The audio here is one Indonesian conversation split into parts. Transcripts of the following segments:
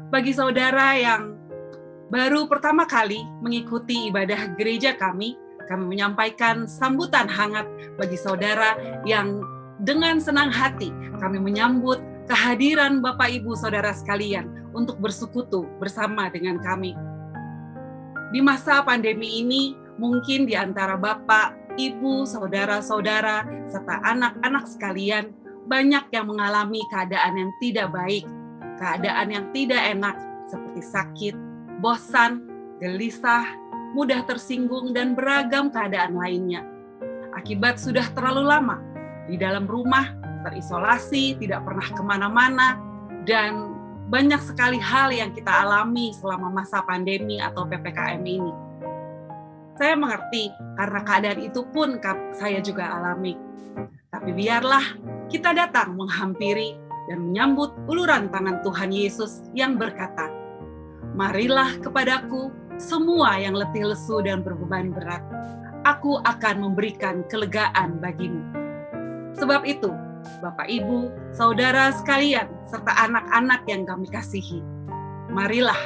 Bagi saudara yang baru pertama kali mengikuti ibadah gereja kami menyampaikan sambutan hangat bagi saudara yang dengan senang hati kami menyambut kehadiran Bapak Ibu saudara sekalian untuk bersekutu bersama dengan kami. Di masa pandemi ini, mungkin di antara Bapak, Ibu, saudara-saudara, serta anak-anak sekalian, banyak yang mengalami keadaan yang tidak baik, keadaan yang tidak enak, seperti sakit, bosan, gelisah, mudah tersinggung, dan beragam keadaan lainnya. Akibat sudah terlalu lama di dalam rumah, terisolasi, tidak pernah kemana-mana, dan banyak sekali hal yang kita alami selama masa pandemi atau PPKM ini. Saya mengerti, karena keadaan itu pun saya juga alami. Tapi biarlah kita datang menghampiri dan menyambut uluran tangan Tuhan Yesus yang berkata, "Marilah kepadaku semua yang letih lesu dan berbeban berat. Aku akan memberikan kelegaan bagimu." Sebab itu, Bapak, Ibu, saudara sekalian, serta anak-anak yang kami kasihi, marilah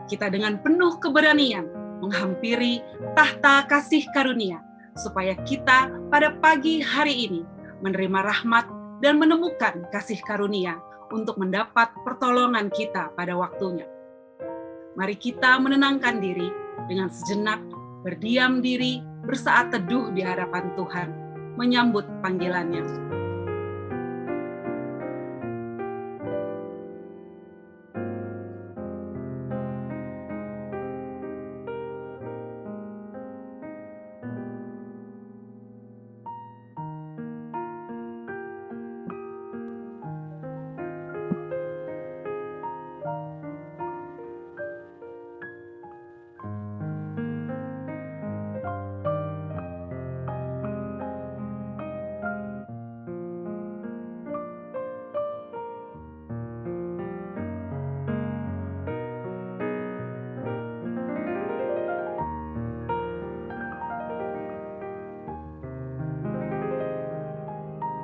kita dengan penuh keberanian menghampiri tahta kasih karunia, supaya kita pada pagi hari ini menerima rahmat dan menemukan kasih karunia untuk mendapat pertolongan kita pada waktunya. Mari kita menenangkan diri dengan sejenak, berdiam diri, bersaat teduh di hadapan Tuhan, menyambut panggilannya.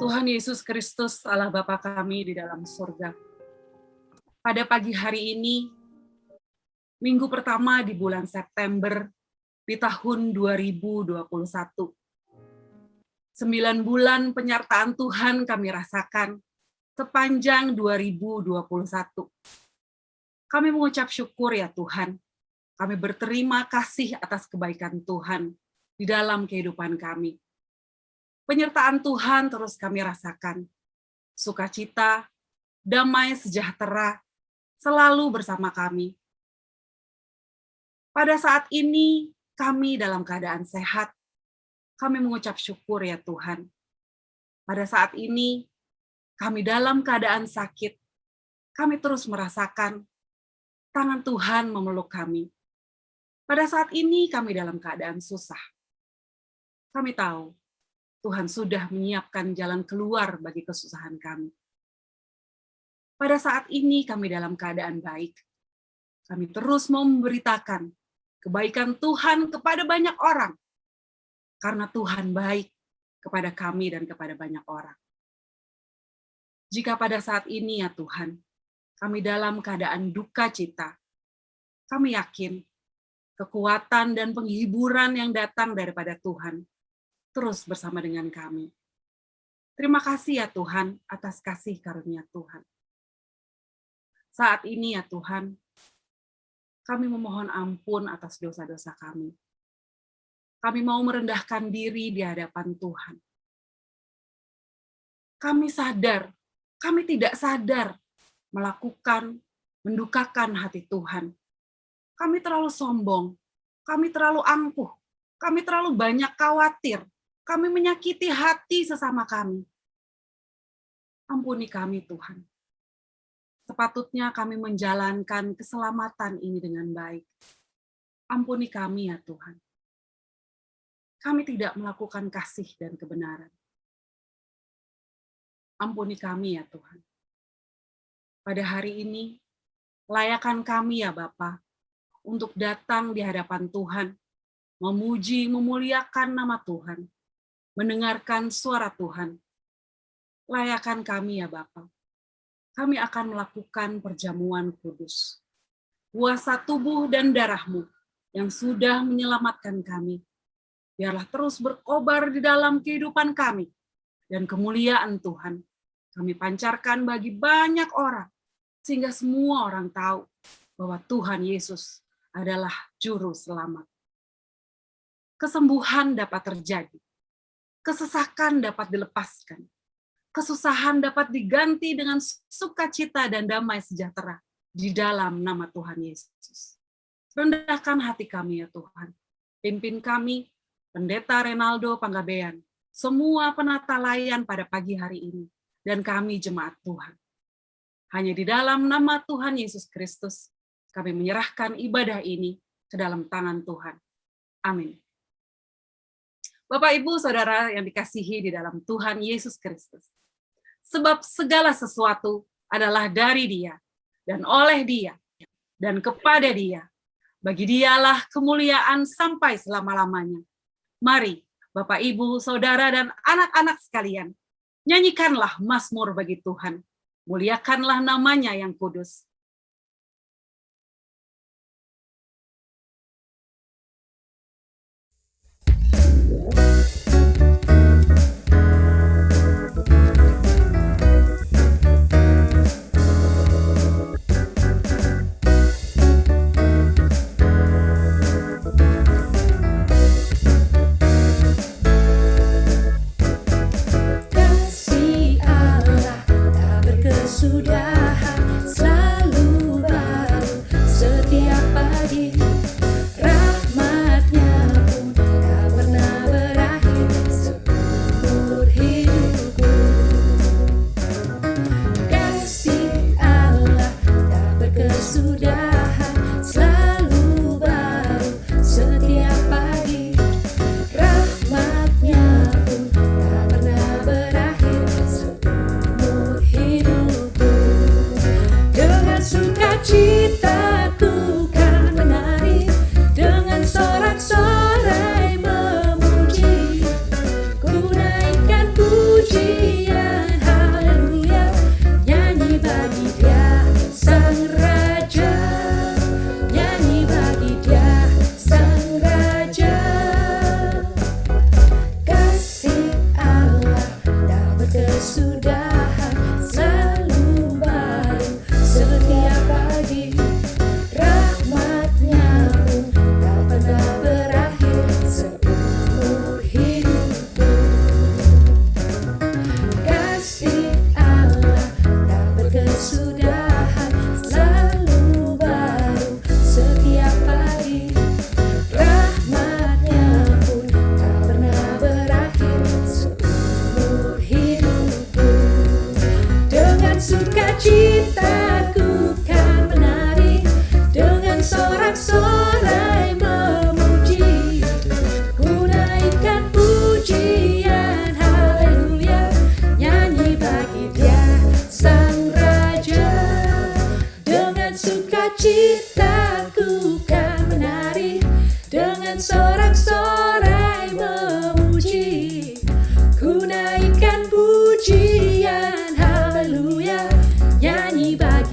Tuhan Yesus Kristus, Allah Bapa kami di dalam surga. Pada pagi hari ini, minggu pertama di bulan September di tahun 2021. 9 bulan penyertaan Tuhan kami rasakan sepanjang 2021. Kami mengucap syukur ya Tuhan. Kami berterima kasih atas kebaikan Tuhan di dalam kehidupan kami. Penyertaan Tuhan terus kami rasakan. Sukacita, damai sejahtera selalu bersama kami. Pada saat ini kami dalam keadaan sehat. Kami mengucap syukur ya Tuhan. Pada saat ini kami dalam keadaan sakit. Kami terus merasakan tangan Tuhan memeluk kami. Pada saat ini kami dalam keadaan susah. Kami tahu Tuhan sudah menyiapkan jalan keluar bagi kesusahan kami. Pada saat ini kami dalam keadaan baik. Kami terus mau memberitakan kebaikan Tuhan kepada banyak orang. Karena Tuhan baik kepada kami dan kepada banyak orang. Jika pada saat ini ya Tuhan, kami dalam keadaan duka cita, kami yakin kekuatan dan penghiburan yang datang daripada Tuhan terus bersama dengan kami. Terima kasih ya Tuhan atas kasih karunia Tuhan. Saat ini ya Tuhan, kami memohon ampun atas dosa-dosa kami. Kami mau merendahkan diri di hadapan Tuhan. Kami sadar Kami tidak sadar melakukan, mendukakan hati Tuhan. Kami terlalu sombong, kami terlalu angkuh, kami terlalu banyak khawatir, kami menyakiti hati sesama kami. Ampuni kami Tuhan. Sepatutnya kami menjalankan keselamatan ini dengan baik. Ampuni kami ya Tuhan. Kami tidak melakukan kasih dan kebenaran. Ampuni kami ya Tuhan. Pada hari ini, layakan kami ya Bapa untuk datang di hadapan Tuhan, memuji, memuliakan nama Tuhan, mendengarkan suara Tuhan. Layakan kami ya Bapa. Kami akan melakukan perjamuan kudus. Kuasa tubuh dan darah-Mu yang sudah menyelamatkan kami, biarlah terus berkobar di dalam kehidupan kami, dan kemuliaan Tuhan kami pancarkan bagi banyak orang, sehingga semua orang tahu bahwa Tuhan Yesus adalah Juru Selamat. Kesembuhan dapat terjadi, kesesakan dapat dilepaskan, kesusahan dapat diganti dengan sukacita dan damai sejahtera di dalam nama Tuhan Yesus. Rendahkan hati kami ya Tuhan. Pimpin kami, Pendeta Renaldo Panggabean, semua penata layan pada pagi hari ini, dan kami jemaat Tuhan. Hanya di dalam nama Tuhan Yesus Kristus, kami menyerahkan ibadah ini ke dalam tangan Tuhan. Amin. Bapak, Ibu, Saudara yang dikasihi di dalam Tuhan Yesus Kristus. Sebab segala sesuatu adalah dari Dia, dan oleh Dia, dan kepada Dia. Bagi Dialah kemuliaan sampai selama-lamanya. Mari, Bapak, Ibu, Saudara, dan anak-anak sekalian, nyanyikanlah mazmur bagi Tuhan. Muliakanlah namanya yang kudus. Ku naikkan pujian, haleluya, nyanyi bagi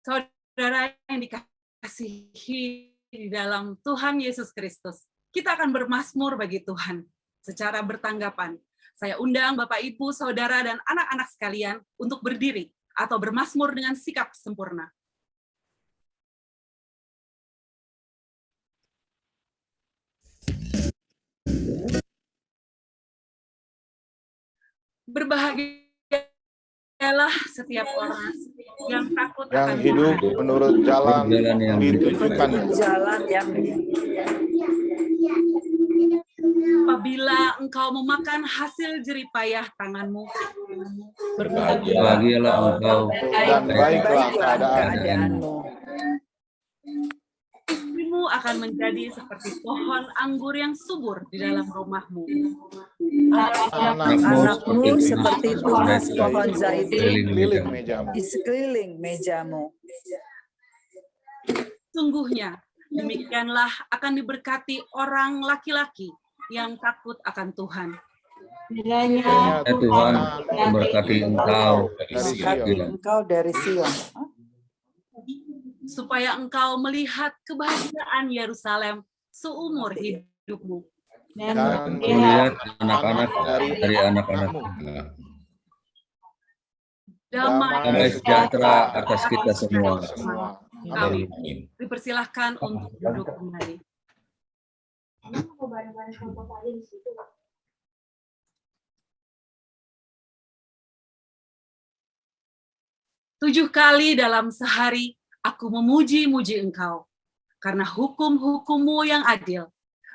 Saudara yang dikasihi di dalam Tuhan Yesus Kristus, kita akan bermazmur bagi Tuhan secara bertanggapan. Saya undang Bapak, Ibu, Saudara, dan anak-anak sekalian untuk berdiri atau bermazmur dengan sikap sempurna. Berbahagialah setiap orang yang takut yang akan hidup Tuhan. menurut jalan yang ditujukan. Apabila engkau memakan hasil jeripayah tanganmu, Berbahagialah engkau Dan baiklah keadaanmu. istrimu akan menjadi seperti pohon anggur yang subur di dalam rumahmu. Anakmu seperti tunas pohon zaitun Keliling mejamu. di sekeliling mejamu. Sungguhnya, demikianlah akan diberkati orang laki-laki yang takut akan Tuhan. kiranya Tuhan memberkati engkau Berkati engkau dari Sion. Supaya engkau melihat kebahagiaan Yerusalem seumur hidupmu. dan melihat anak-anak dari anak-anakmu. Damai sejahtera atas kita semua. Amin. Dipersilahkan untuk duduk kembali. Tujuh kali dalam sehari aku memuji-muji Engkau, karena hukum-hukum-Mu yang adil.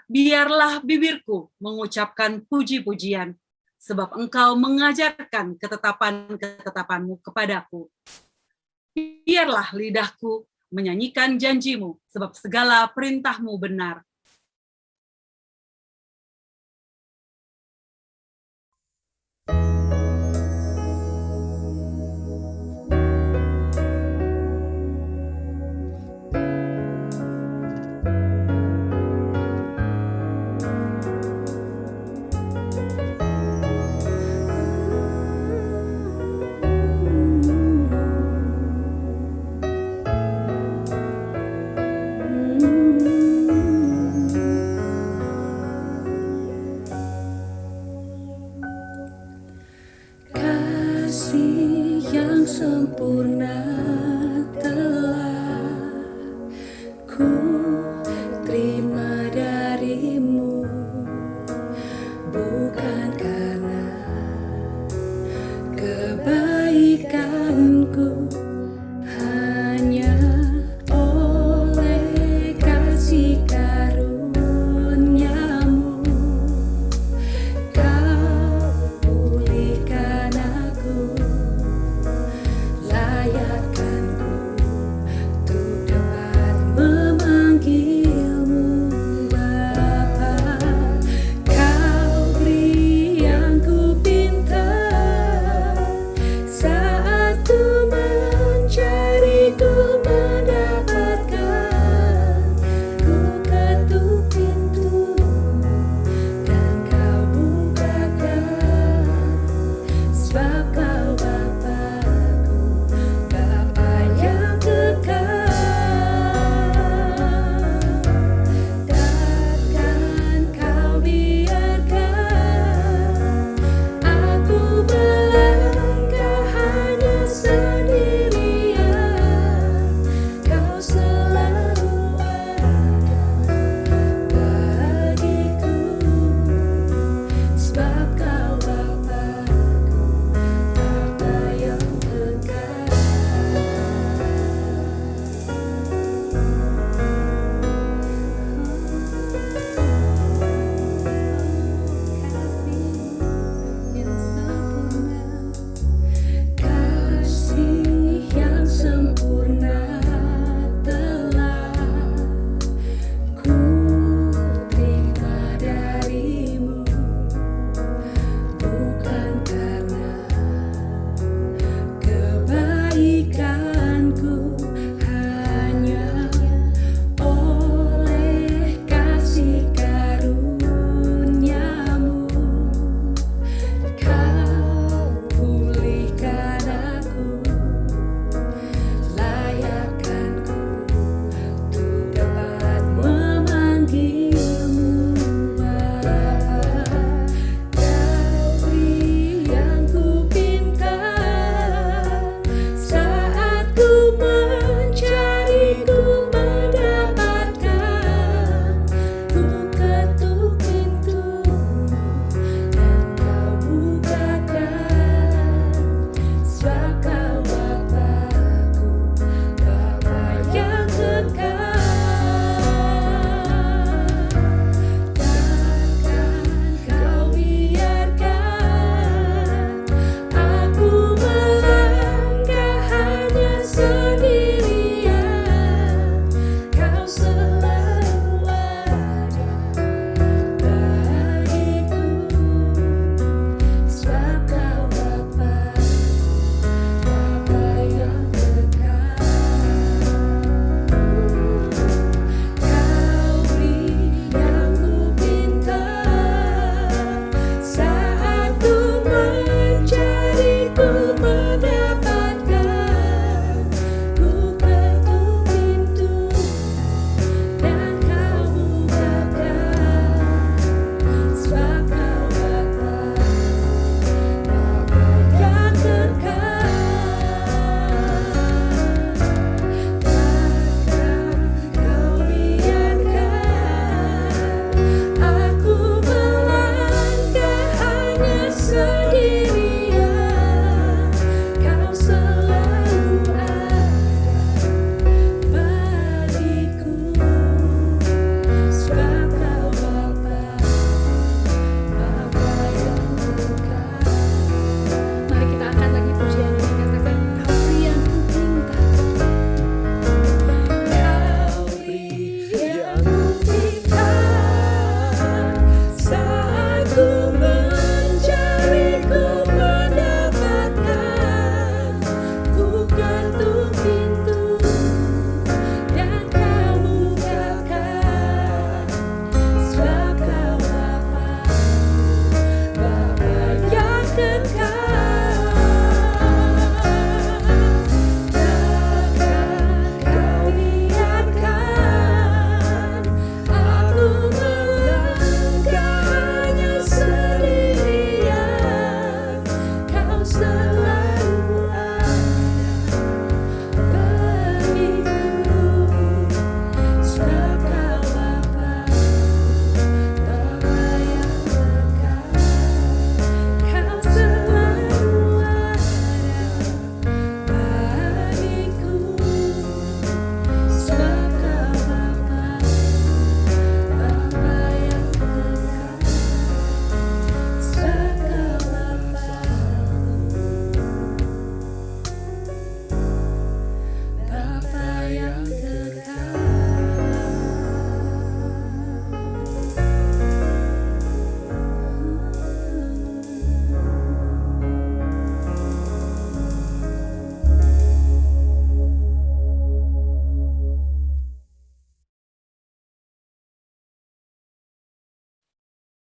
Biarlah bibirku mengucapkan puji-pujian, sebab Engkau mengajarkan ketetapan-ketetapan-Mu kepadaku. Biarlah lidahku menyanyikan janji-Mu, sebab segala perintah-Mu benar.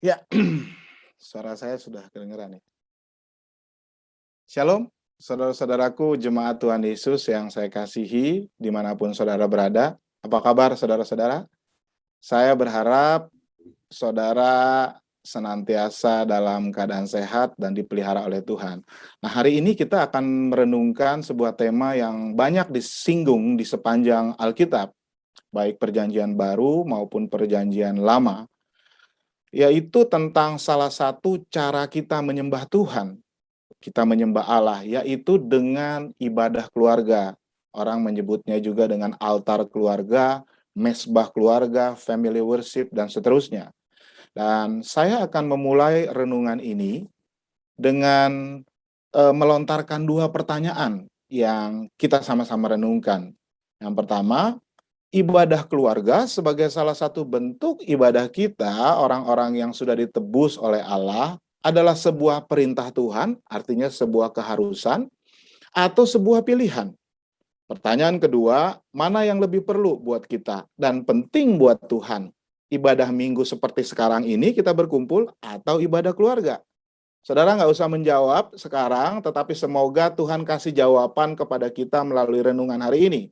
Ya, suara saya sudah kedengeran ya. Shalom, saudara-saudaraku jemaat Tuhan Yesus yang saya kasihi, dimanapun saudara berada. Apa kabar saudara-saudara? Saya berharap saudara senantiasa dalam keadaan sehat dan dipelihara oleh Tuhan. Nah, hari ini kita akan merenungkan sebuah tema yang banyak disinggung di sepanjang Alkitab, baik perjanjian baru maupun perjanjian lama, yaitu tentang salah satu cara kita menyembah Tuhan. Kita menyembah Allah, yaitu dengan ibadah keluarga. Orang menyebutnya juga dengan altar keluarga, mesbah keluarga, family worship, dan seterusnya. Dan saya akan memulai renungan ini dengan melontarkan dua pertanyaan yang kita sama-sama renungkan. Yang pertama, ibadah keluarga sebagai salah satu bentuk ibadah kita, orang-orang yang sudah ditebus oleh Allah, adalah sebuah perintah Tuhan, artinya sebuah keharusan, atau sebuah pilihan. Pertanyaan kedua, mana yang lebih perlu buat kita dan penting buat Tuhan? Ibadah minggu seperti sekarang ini kita berkumpul atau ibadah keluarga? Saudara nggak usah menjawab sekarang, tetapi semoga Tuhan kasih jawaban kepada kita melalui renungan hari ini.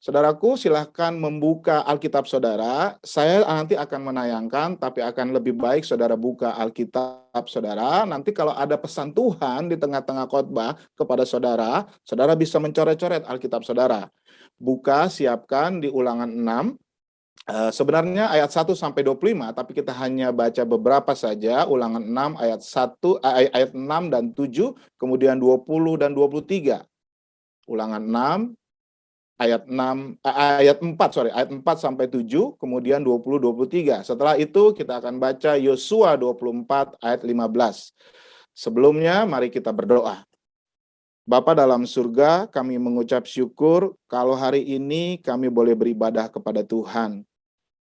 Saudaraku, silahkan membuka Alkitab saudara. Saya nanti akan menayangkan, tapi akan lebih baik saudara buka Alkitab saudara. Nanti kalau ada pesan Tuhan di tengah-tengah khotbah kepada saudara, saudara bisa mencoret-coret Alkitab saudara. Buka, siapkan di Ulangan 6. Sebenarnya ayat 1 sampai 25, tapi kita hanya baca beberapa saja. Ulangan 6 ayat 6 dan 7, kemudian 20 dan 23. Ulangan 6 ayat 4 sampai 7, kemudian 20 23. Setelah itu kita akan baca Yosua 24 ayat 15. Sebelumnya mari kita berdoa. Bapa dalam surga, kami mengucap syukur kalau hari ini kami boleh beribadah kepada Tuhan.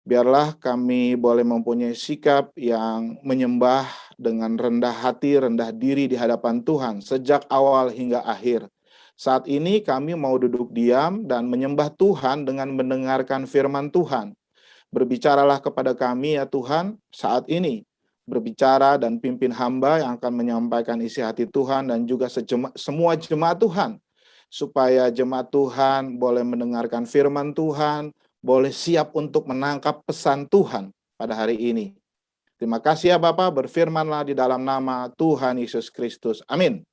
Biarlah kami boleh mempunyai sikap yang menyembah dengan rendah hati, rendah diri di hadapan Tuhan sejak awal hingga akhir. Saat ini kami mau duduk diam dan menyembah Tuhan dengan mendengarkan firman Tuhan. Berbicaralah kepada kami ya Tuhan saat ini. Berbicara dan pimpin hamba yang akan menyampaikan isi hati Tuhan dan juga semua jemaat Tuhan. Supaya jemaat Tuhan boleh mendengarkan firman Tuhan, boleh siap untuk menangkap pesan Tuhan pada hari ini. Terima kasih ya Bapa, berfirmanlah di dalam nama Tuhan Yesus Kristus. Amin.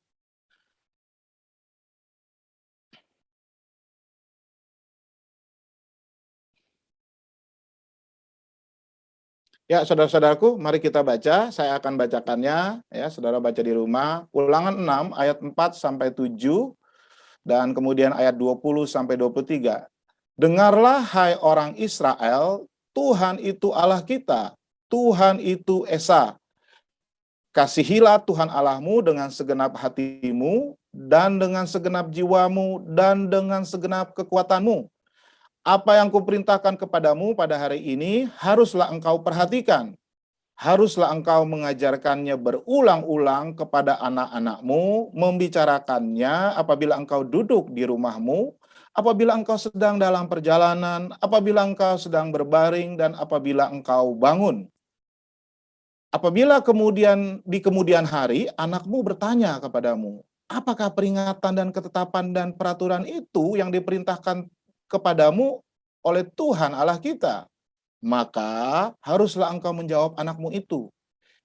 Ya, saudara-saudaraku, mari kita baca. Saya akan bacakannya, ya, saudara baca di rumah. Ulangan 6 ayat 4 sampai 7 dan kemudian ayat 20 sampai 23. Dengarlah hai orang Israel, Tuhan itu Allah kita, Tuhan itu Esa. Kasihilah Tuhan Allahmu dengan segenap hatimu dan dengan segenap jiwamu dan dengan segenap kekuatanmu. Apa yang kuperintahkan kepadamu pada hari ini haruslah engkau perhatikan. Haruslah engkau mengajarkannya berulang-ulang kepada anak-anakmu, membicarakannya apabila engkau duduk di rumahmu, apabila engkau sedang dalam perjalanan, apabila engkau sedang berbaring, dan apabila engkau bangun. Apabila di kemudian hari anakmu bertanya kepadamu, apakah peringatan dan ketetapan dan peraturan itu yang diperintahkan kepadamu oleh Tuhan Allah kita? Maka haruslah engkau menjawab anakmu itu,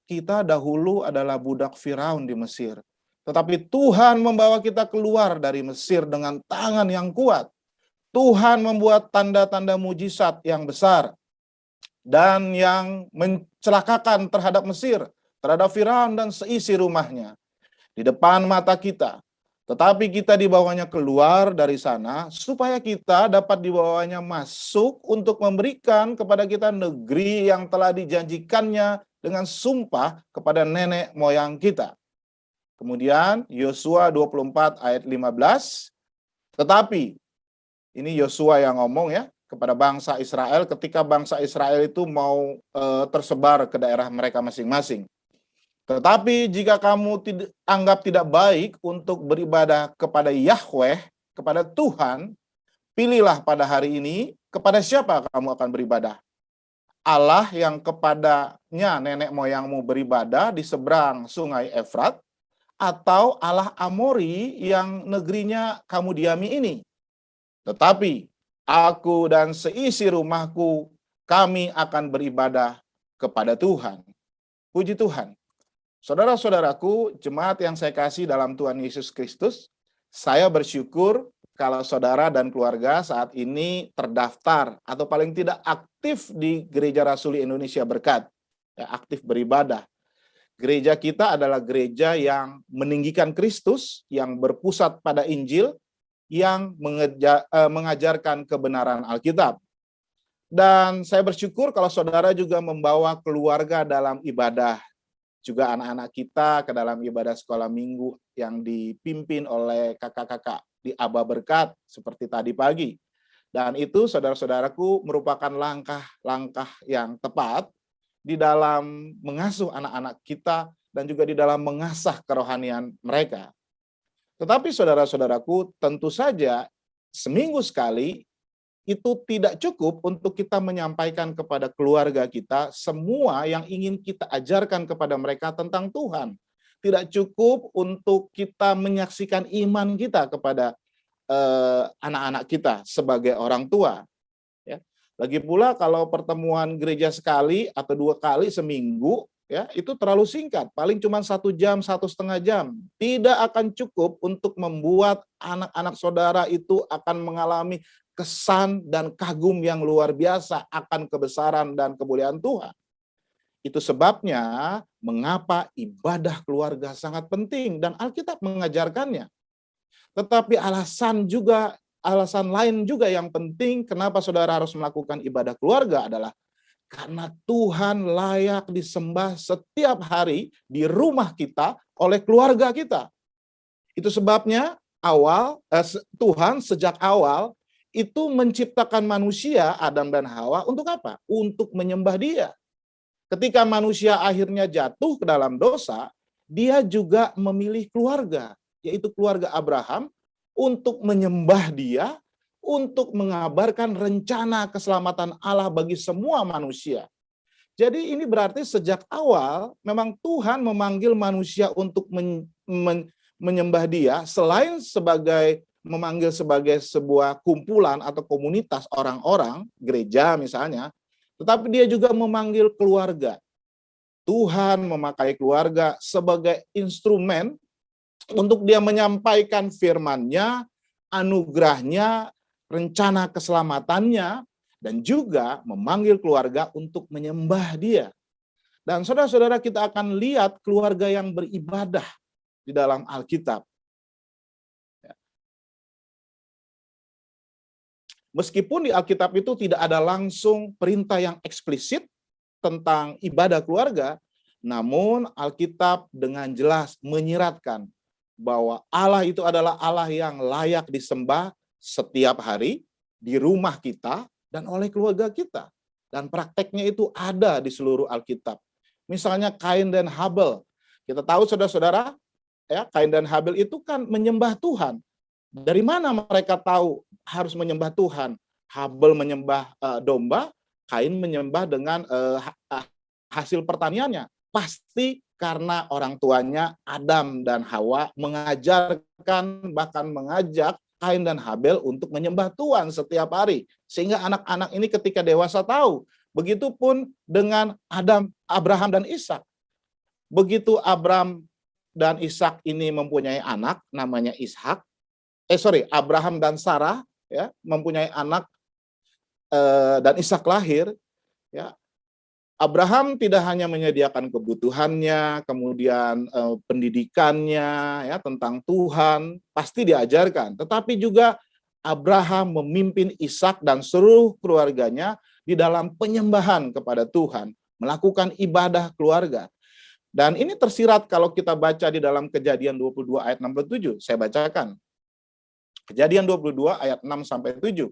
kita dahulu adalah budak Firaun di Mesir, tetapi Tuhan membawa kita keluar dari Mesir dengan tangan yang kuat. Tuhan membuat tanda-tanda mujizat yang besar dan yang mencelakakan terhadap Mesir, terhadap Firaun dan seisi rumahnya di depan mata kita. Tetapi kita dibawanya keluar dari sana supaya kita dapat dibawanya masuk untuk memberikan kepada kita negeri yang telah dijanjikannya dengan sumpah kepada nenek moyang kita. Kemudian Yosua 24 ayat 15. Tetapi ini Yosua yang ngomong ya kepada bangsa Israel ketika bangsa Israel itu mau tersebar ke daerah mereka masing-masing. Tetapi jika kamu anggap tidak baik untuk beribadah kepada Yahweh, kepada Tuhan, pilihlah pada hari ini kepada siapa kamu akan beribadah. Allah yang kepadanya nenek moyangmu beribadah di seberang sungai Efrat, atau Allah Amori yang negerinya kamu diami ini? Tetapi aku dan seisi rumahku, kami akan beribadah kepada Tuhan. Puji Tuhan. Saudara-saudaraku, jemaat yang saya kasih dalam Tuhan Yesus Kristus, saya bersyukur kalau saudara dan keluarga saat ini terdaftar atau paling tidak aktif di Gereja Rasuli Indonesia Berkat, ya, aktif beribadah. Gereja kita adalah gereja yang meninggikan Kristus, yang berpusat pada Injil, yang mengajarkan kebenaran Alkitab. Dan saya bersyukur kalau saudara juga membawa keluarga dalam ibadah, juga anak-anak kita ke dalam ibadah sekolah minggu yang dipimpin oleh kakak-kakak di Aba Berkat seperti tadi pagi. Dan itu saudara-saudaraku merupakan langkah-langkah yang tepat di dalam mengasuh anak-anak kita dan juga di dalam mengasah kerohanian mereka. Tetapi saudara-saudaraku, tentu saja seminggu sekali itu tidak cukup untuk kita menyampaikan kepada keluarga kita semua yang ingin kita ajarkan kepada mereka tentang Tuhan. Tidak cukup untuk kita menyaksikan iman kita kepada anak-anak kita sebagai orang tua. Ya. Lagi pula kalau pertemuan gereja sekali atau 2 kali seminggu, ya itu terlalu singkat. Paling cuma 1 jam, 1,5 jam. Tidak akan cukup untuk membuat anak-anak saudara itu akan mengalami kesan dan kagum yang luar biasa akan kebesaran dan kemuliaan Tuhan. Itu sebabnya mengapa ibadah keluarga sangat penting dan Alkitab mengajarkannya. Tetapi alasan lain juga yang penting kenapa saudara harus melakukan ibadah keluarga adalah karena Tuhan layak disembah setiap hari di rumah kita oleh keluarga kita. Itu sebabnya Tuhan sejak awal itu menciptakan manusia, Adam dan Hawa, untuk apa? Untuk menyembah Dia. Ketika manusia akhirnya jatuh ke dalam dosa, dia juga memilih keluarga, yaitu keluarga Abraham, untuk menyembah Dia, untuk mengabarkan rencana keselamatan Allah bagi semua manusia. Jadi ini berarti sejak awal memang Tuhan memanggil manusia untuk menyembah Dia, selain memanggil sebagai sebuah kumpulan atau komunitas orang-orang, gereja misalnya, tetapi Dia juga memanggil keluarga. Tuhan memakai keluarga sebagai instrumen untuk Dia menyampaikan firman-Nya, anugerahnya, rencana keselamatannya, dan juga memanggil keluarga untuk menyembah Dia. Dan saudara-saudara, kita akan lihat keluarga yang beribadah di dalam Alkitab. Meskipun di Alkitab itu tidak ada langsung perintah yang eksplisit tentang ibadah keluarga, namun Alkitab dengan jelas menyiratkan bahwa Allah itu adalah Allah yang layak disembah setiap hari di rumah kita dan oleh keluarga kita. Dan prakteknya itu ada di seluruh Alkitab. Misalnya Kain dan Habel. Kita tahu saudara-saudara, ya, Kain dan Habel itu kan menyembah Tuhan. Dari mana mereka tahu harus menyembah Tuhan? Habel menyembah domba, Kain menyembah dengan hasil pertaniannya. Pasti karena orang tuanya Adam dan Hawa mengajarkan, bahkan mengajak Kain dan Habel untuk menyembah Tuhan setiap hari. Sehingga anak-anak ini ketika dewasa tahu. Begitupun dengan Abraham dan Ishak. Begitu Abraham dan Ishak ini mempunyai anak, namanya Ishak. Abraham dan Sarah ya mempunyai anak dan Ishak lahir. Ya, Abraham tidak hanya menyediakan kebutuhannya, kemudian pendidikannya ya tentang Tuhan pasti diajarkan, tetapi juga Abraham memimpin Ishak dan seluruh keluarganya di dalam penyembahan kepada Tuhan, melakukan ibadah keluarga. Dan ini tersirat kalau kita baca di dalam Kejadian 22 ayat 6-7. Saya bacakan. Kejadian 22 ayat 6-7.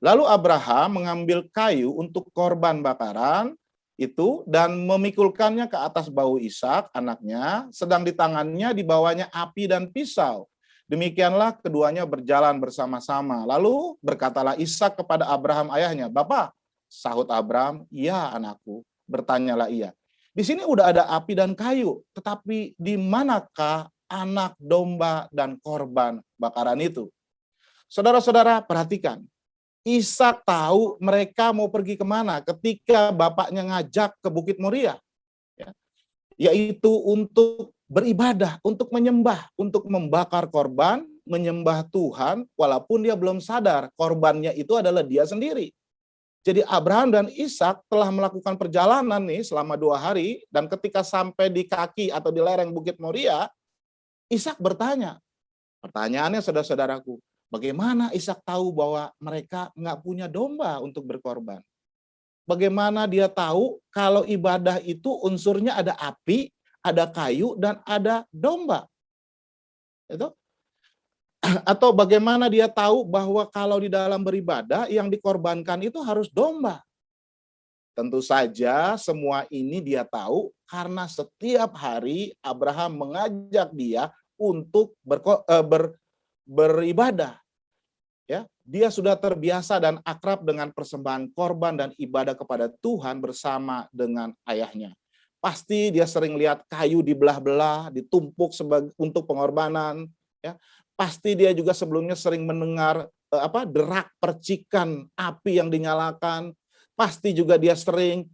Lalu Abraham mengambil kayu untuk korban bakaran itu dan memikulkannya ke atas bahu Ishak anaknya, sedang di tangannya dibawanya api dan pisau. Demikianlah keduanya berjalan bersama-sama. Lalu berkatalah Ishak kepada Abraham ayahnya, "Bapa." Sahut Abram, "Ya anakku." Bertanyalah ia. Di sini udah ada api dan kayu, tetapi di manakah anak domba dan korban bakaran itu? Saudara-saudara perhatikan, Ishak tahu mereka mau pergi kemana ketika bapaknya ngajak ke Bukit Moria, ya, yaitu untuk beribadah, untuk menyembah, untuk membakar korban, menyembah Tuhan, walaupun dia belum sadar korbannya itu adalah dia sendiri. Jadi Abraham dan Ishak telah melakukan perjalanan nih selama 2 hari, dan ketika sampai di kaki atau di lereng Bukit Moria, Ishak bertanya. Pertanyaannya saudara-saudaraku, bagaimana Ishak tahu bahwa mereka nggak punya domba untuk berkorban? Bagaimana dia tahu kalau ibadah itu unsurnya ada api, ada kayu, dan ada domba? Itu. Atau bagaimana dia tahu bahwa kalau di dalam beribadah yang dikorbankan itu harus domba? Tentu saja semua ini dia tahu karena setiap hari Abraham mengajak dia untuk beribadah. Ya, dia sudah terbiasa dan akrab dengan persembahan korban dan ibadah kepada Tuhan bersama dengan ayahnya. Pasti dia sering lihat kayu dibelah-belah, ditumpuk untuk pengorbanan, ya. Pasti dia juga sebelumnya sering mendengar derak percikan api yang dinyalakan. Pasti juga dia sering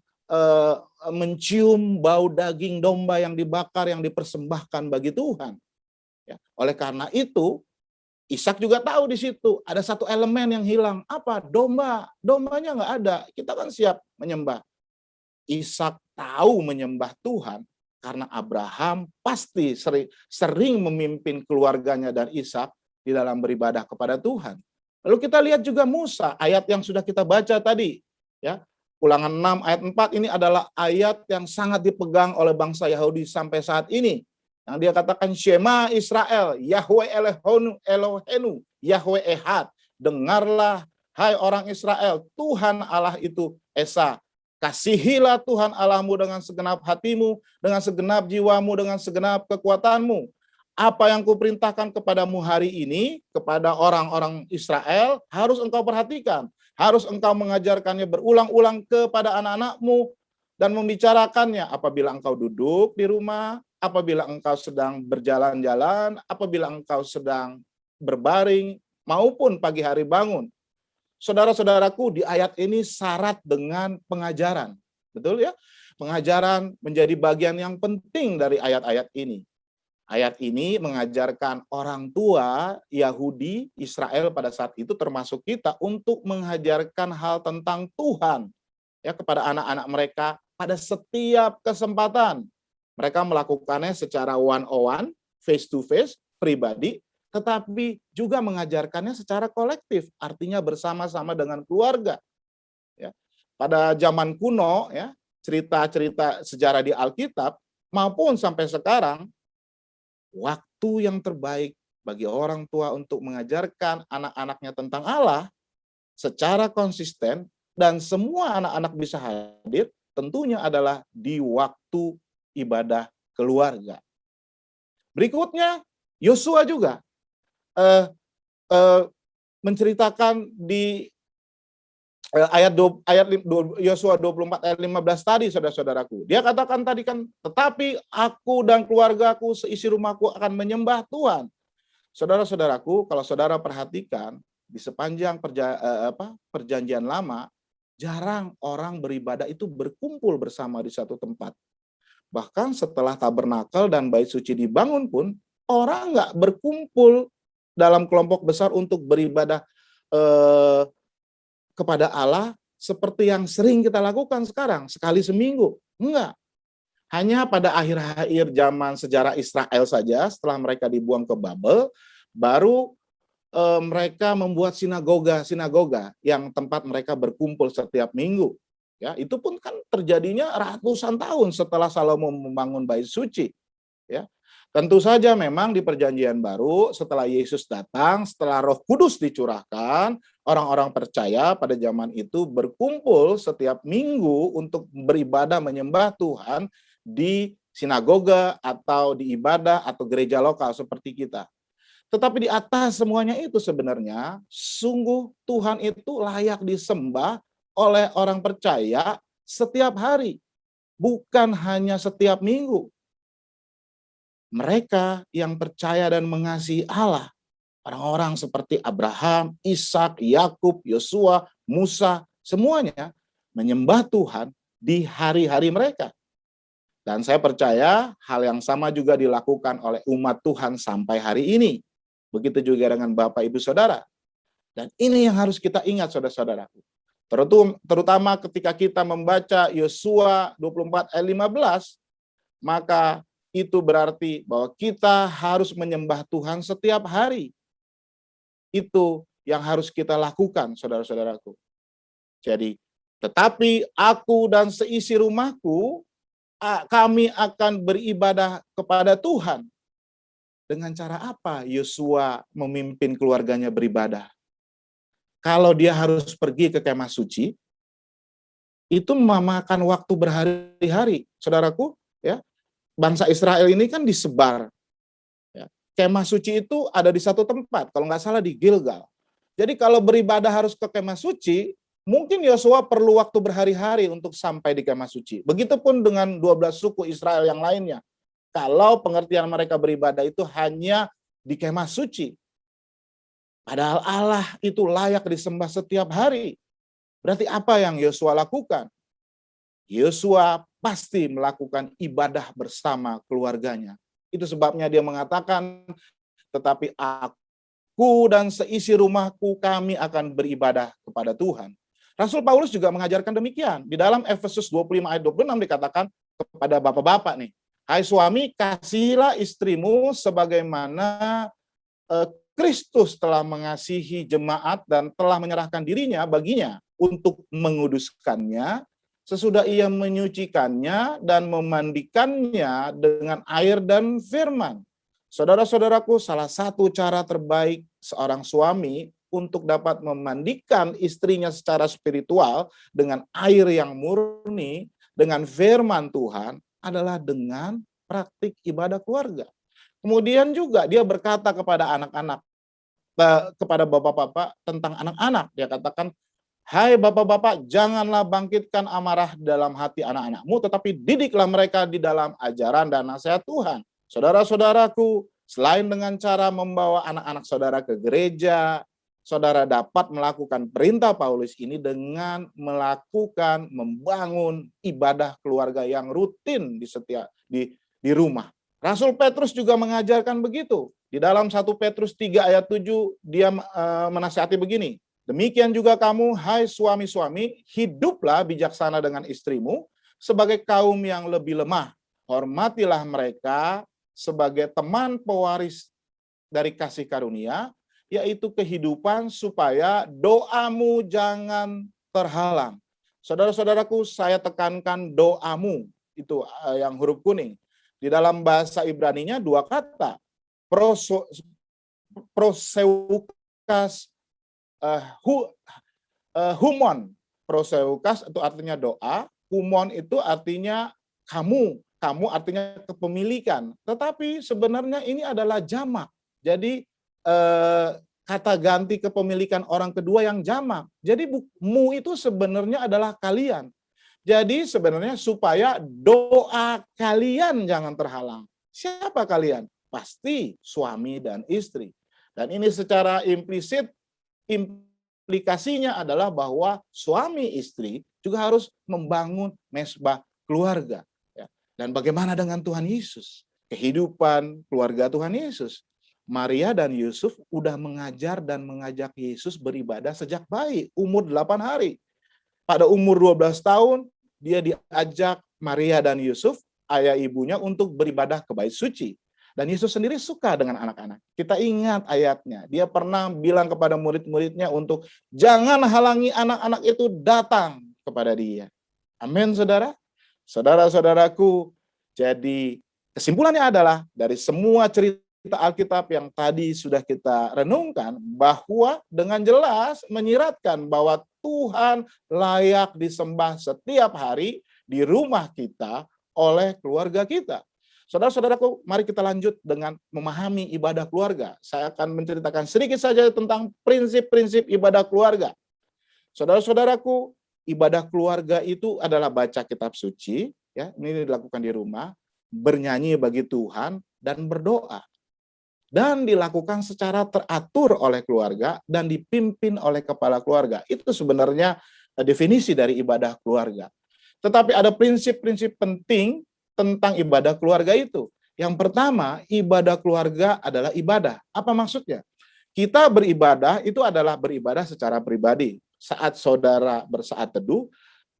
mencium bau daging domba yang dibakar, yang dipersembahkan bagi Tuhan. Ya. Oleh karena itu, Ishak juga tahu di situ ada satu elemen yang hilang. Apa? Domba. Dombanya nggak ada. Kita kan siap menyembah. Ishak tahu menyembah Tuhan karena Abraham pasti sering memimpin keluarganya dan Ishak di dalam beribadah kepada Tuhan. Lalu kita lihat juga Musa, ayat yang sudah kita baca tadi, ya. Ulangan 6 ayat 4 ini adalah ayat yang sangat dipegang oleh bangsa Yahudi sampai saat ini. Yang dia katakan, Shema Israel, Yahweh Elohenu, Yahweh Ehad. Dengarlah, hai orang Israel, Tuhan Allah itu Esa. Kasihilah Tuhan Allahmu dengan segenap hatimu, dengan segenap jiwamu, dengan segenap kekuatanmu. Apa yang kuperintahkan kepadamu hari ini, kepada orang-orang Israel, harus engkau perhatikan. Harus engkau mengajarkannya berulang-ulang kepada anak-anakmu, dan membicarakannya apabila engkau duduk di rumah, apabila engkau sedang berjalan-jalan, apabila engkau sedang berbaring, maupun pagi hari bangun. Saudara-saudaraku, di ayat ini syarat dengan pengajaran. Betul ya? Pengajaran menjadi bagian yang penting dari ayat-ayat ini. Ayat ini mengajarkan orang tua Yahudi, Israel pada saat itu termasuk kita untuk mengajarkan hal tentang Tuhan ya kepada anak-anak mereka pada setiap kesempatan. Mereka melakukannya secara one-on-one, face-to-face, pribadi, tetapi juga mengajarkannya secara kolektif, artinya bersama-sama dengan keluarga. Ya. Pada zaman kuno, ya, cerita-cerita sejarah di Alkitab, maupun sampai sekarang, waktu yang terbaik bagi orang tua untuk mengajarkan anak-anaknya tentang Allah secara konsisten dan semua anak-anak bisa hadir, tentunya adalah di waktu ibadah keluarga. Berikutnya, Yosua juga menceritakan di Yosua 24 ayat 15 tadi, saudara-saudaraku. Dia katakan tadi kan, tetapi aku dan keluargaku seisi rumahku akan menyembah Tuhan. Saudara-saudaraku, kalau saudara perhatikan di sepanjang perjanjian lama, jarang orang beribadah itu berkumpul bersama di satu tempat. Bahkan setelah tabernakel dan bait suci dibangun pun, orang nggak berkumpul dalam kelompok besar untuk beribadah kepada Allah seperti yang sering kita lakukan sekarang, sekali seminggu. Enggak. Hanya pada akhir-akhir zaman sejarah Israel saja, setelah mereka dibuang ke Babel, baru mereka membuat sinagoga yang tempat mereka berkumpul setiap minggu. Ya, itu pun kan terjadinya ratusan tahun setelah Salomo membangun bait suci. Ya. Tentu saja memang di perjanjian baru setelah Yesus datang, setelah Roh Kudus dicurahkan, orang-orang percaya pada zaman itu berkumpul setiap minggu untuk beribadah menyembah Tuhan di sinagoga atau di ibadah atau gereja lokal seperti kita. Tetapi di atas semuanya itu sebenarnya sungguh Tuhan itu layak disembah oleh orang percaya setiap hari, bukan hanya setiap minggu. Mereka yang percaya dan mengasihi Allah, orang-orang seperti Abraham, Ishak, Yakub, Yosua, Musa, semuanya menyembah Tuhan di hari-hari mereka. Dan saya percaya hal yang sama juga dilakukan oleh umat Tuhan sampai hari ini. Begitu juga dengan Bapak Ibu Saudara. Dan ini yang harus kita ingat, saudara-saudaraku. Terutama ketika kita membaca Yosua 24 ayat 15, maka itu berarti bahwa kita harus menyembah Tuhan setiap hari. Itu yang harus kita lakukan, saudara-saudaraku. Jadi, tetapi aku dan seisi rumahku, kami akan beribadah kepada Tuhan. Dengan cara apa Yosua memimpin keluarganya beribadah? Kalau dia harus pergi ke kemah suci, itu memakan waktu berhari-hari. Saudaraku, ya, bangsa Israel ini kan disebar. Ya. Kemah suci itu ada di satu tempat, kalau nggak salah di Gilgal. Jadi kalau beribadah harus ke kemah suci, mungkin Yosua perlu waktu berhari-hari untuk sampai di kemah suci. Begitupun dengan 12 suku Israel yang lainnya. Kalau pengertian mereka beribadah itu hanya di kemah suci. Padahal Allah itu layak disembah setiap hari. Berarti apa yang Yosua lakukan? Yosua pasti melakukan ibadah bersama keluarganya. Itu sebabnya dia mengatakan, tetapi aku dan seisi rumahku kami akan beribadah kepada Tuhan. Rasul Paulus juga mengajarkan demikian. Di dalam Efesus 25 ayat 26 dikatakan kepada bapak-bapak nih, hai suami, kasihilah istrimu sebagaimana Kristus telah mengasihi jemaat dan telah menyerahkan dirinya baginya untuk menguduskannya sesudah ia menyucikannya dan memandikannya dengan air dan firman. Saudara-saudaraku, salah satu cara terbaik seorang suami untuk dapat memandikan istrinya secara spiritual dengan air yang murni, dengan firman Tuhan, adalah dengan praktik ibadah keluarga. Kemudian juga dia berkata kepada anak-anak, kepada bapak-bapak tentang anak-anak. Dia katakan, hai bapak-bapak, janganlah bangkitkan amarah dalam hati anak-anakmu, tetapi didiklah mereka di dalam ajaran dan nasihat Tuhan. Saudara-saudaraku, selain dengan cara membawa anak-anak saudara ke gereja, saudara dapat melakukan perintah Paulus ini dengan melakukan, membangun ibadah keluarga yang rutin di rumah. Rasul Petrus juga mengajarkan begitu. Di dalam 1 Petrus 3 ayat 7, dia menasihati begini. Demikian juga kamu, hai suami-suami, hiduplah bijaksana dengan istrimu sebagai kaum yang lebih lemah. Hormatilah mereka sebagai teman pewaris dari kasih karunia, yaitu kehidupan, supaya doamu jangan terhalang. Saudara-saudaraku, saya tekankan doamu, itu yang huruf kuning. Di dalam bahasa Ibraninya dua kata, proseukas, humon. Proseukas itu artinya doa, humon itu artinya kamu artinya kepemilikan. Tetapi sebenarnya ini adalah jamak. Jadi kata ganti kepemilikan orang kedua yang jamak. Jadi mu itu sebenarnya adalah kalian. Jadi sebenarnya supaya doa kalian jangan terhalang. Siapa kalian? Pasti suami dan istri. Dan ini secara implisit, implikasinya adalah bahwa suami istri juga harus membangun mesbah keluarga. Dan bagaimana dengan Tuhan Yesus? Kehidupan keluarga Tuhan Yesus. Maria dan Yusuf udah mengajar dan mengajak Yesus beribadah sejak bayi, umur 8 hari. Pada umur 12 tahun, dia diajak Maria dan Yusuf, ayah ibunya, untuk beribadah ke bait suci. Dan Yesus sendiri suka dengan anak-anak. Kita ingat ayatnya. Dia pernah bilang kepada murid-muridnya untuk jangan halangi anak-anak itu datang kepada dia. Amin, saudara. Saudara-saudaraku, jadi kesimpulannya adalah dari semua cerita Alkitab yang tadi sudah kita renungkan, bahwa dengan jelas menyiratkan bahwa Tuhan layak disembah setiap hari di rumah kita oleh keluarga kita. Saudara-saudaraku, mari kita lanjut dengan memahami ibadah keluarga. Saya akan menceritakan sedikit saja tentang prinsip-prinsip ibadah keluarga. Saudara-saudaraku, ibadah keluarga itu adalah baca kitab suci, ya, ini dilakukan di rumah, bernyanyi bagi Tuhan dan berdoa. Dan dilakukan secara teratur oleh keluarga dan dipimpin oleh kepala keluarga. Itu sebenarnya definisi dari ibadah keluarga. Tetapi ada prinsip-prinsip penting tentang ibadah keluarga itu. Yang pertama, ibadah keluarga adalah ibadah. Apa maksudnya? Kita beribadah itu adalah beribadah secara pribadi. Saat saudara bersaat teduh,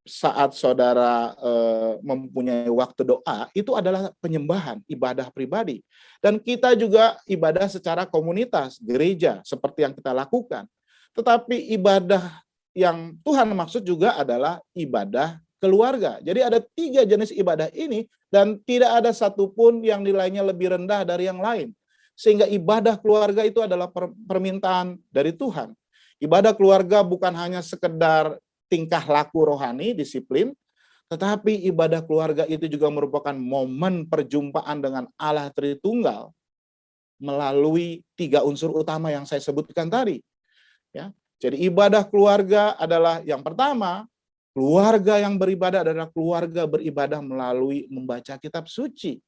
saat saudara mempunyai waktu doa, itu adalah penyembahan, ibadah pribadi. Dan kita juga ibadah secara komunitas, gereja, seperti yang kita lakukan. Tetapi ibadah yang Tuhan maksud juga adalah ibadah keluarga. Jadi ada 3 jenis ibadah ini, dan tidak ada satupun yang nilainya lebih rendah dari yang lain. Sehingga ibadah keluarga itu adalah permintaan dari Tuhan. Ibadah keluarga bukan hanya sekedar tingkah laku rohani, disiplin, tetapi ibadah keluarga itu juga merupakan momen perjumpaan dengan Allah Tritunggal melalui 3 unsur utama yang saya sebutkan tadi. Ya, jadi ibadah keluarga adalah yang pertama, keluarga yang beribadah adalah keluarga beribadah melalui membaca kitab suci.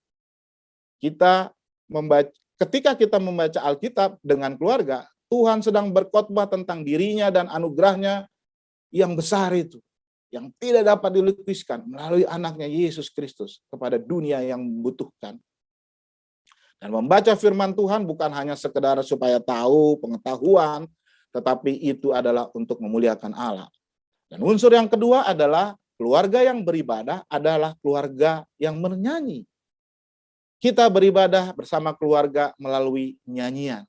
Ketika kita membaca Alkitab dengan keluarga, Tuhan sedang berkhotbah tentang dirinya dan anugerahnya yang besar itu, yang tidak dapat dilukiskan melalui anaknya Yesus Kristus kepada dunia yang membutuhkan. Dan membaca firman Tuhan bukan hanya sekedar supaya tahu pengetahuan, tetapi itu adalah untuk memuliakan Allah. Dan unsur yang kedua adalah keluarga yang beribadah adalah keluarga yang bernyanyi. Kita beribadah bersama keluarga melalui nyanyian.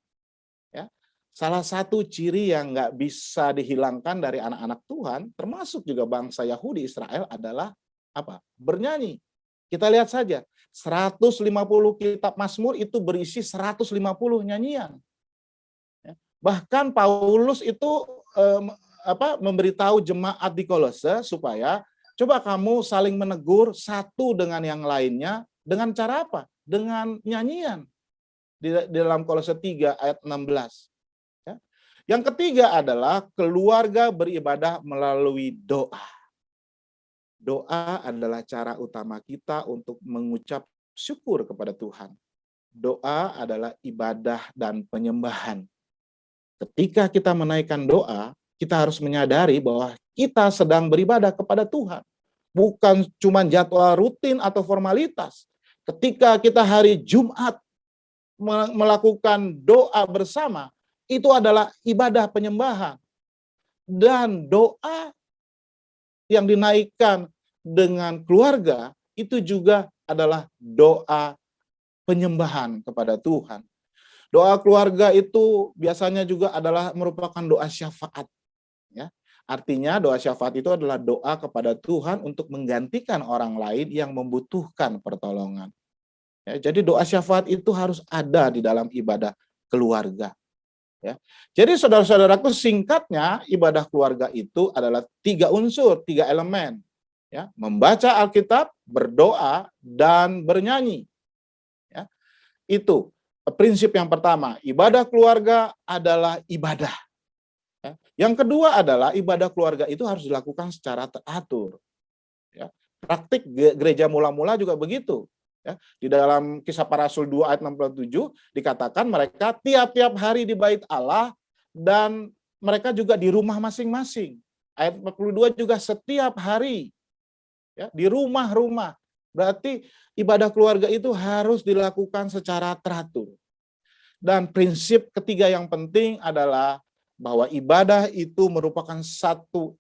Ya. Salah satu ciri yang nggak bisa dihilangkan dari anak-anak Tuhan, termasuk juga bangsa Yahudi Israel, adalah apa? Bernyanyi. Kita lihat saja, 150 kitab Mazmur itu berisi 150 nyanyian. Ya. Bahkan Paulus itu memberitahu jemaat di Kolose supaya coba kamu saling menegur satu dengan yang lainnya dengan cara apa? Dengan nyanyian. Di dalam Kolose 3 ayat 16. Ya. Yang ketiga adalah keluarga beribadah melalui doa. Doa adalah cara utama kita untuk mengucap syukur kepada Tuhan. Doa adalah ibadah dan penyembahan. Ketika kita menaikkan doa, kita harus menyadari bahwa kita sedang beribadah kepada Tuhan. Bukan cuma jadwal rutin atau formalitas. Ketika kita hari Jumat melakukan doa bersama, itu adalah ibadah penyembahan. Dan doa yang dinaikkan dengan keluarga, itu juga adalah doa penyembahan kepada Tuhan. Doa keluarga itu biasanya juga adalah merupakan doa syafaat. Ya. Artinya doa syafaat itu adalah doa kepada Tuhan untuk menggantikan orang lain yang membutuhkan pertolongan. Ya, jadi doa syafaat itu harus ada di dalam ibadah keluarga. Ya. Jadi saudara-saudaraku, singkatnya ibadah keluarga itu adalah 3 unsur, 3 elemen. Ya, membaca Alkitab, berdoa, dan bernyanyi. Ya. Itu prinsip yang pertama, ibadah keluarga adalah ibadah. Ya. Yang kedua adalah ibadah keluarga itu harus dilakukan secara teratur. Ya. Praktik gereja mula-mula juga begitu. Ya, di dalam Kisah Para Rasul 2 ayat 67 dikatakan mereka tiap-tiap hari di bait Allah dan mereka juga di rumah masing-masing. Ayat 42 juga setiap hari ya, di rumah-rumah. Berarti ibadah keluarga itu harus dilakukan secara teratur. Dan prinsip ketiga yang penting adalah bahwa ibadah itu merupakan satu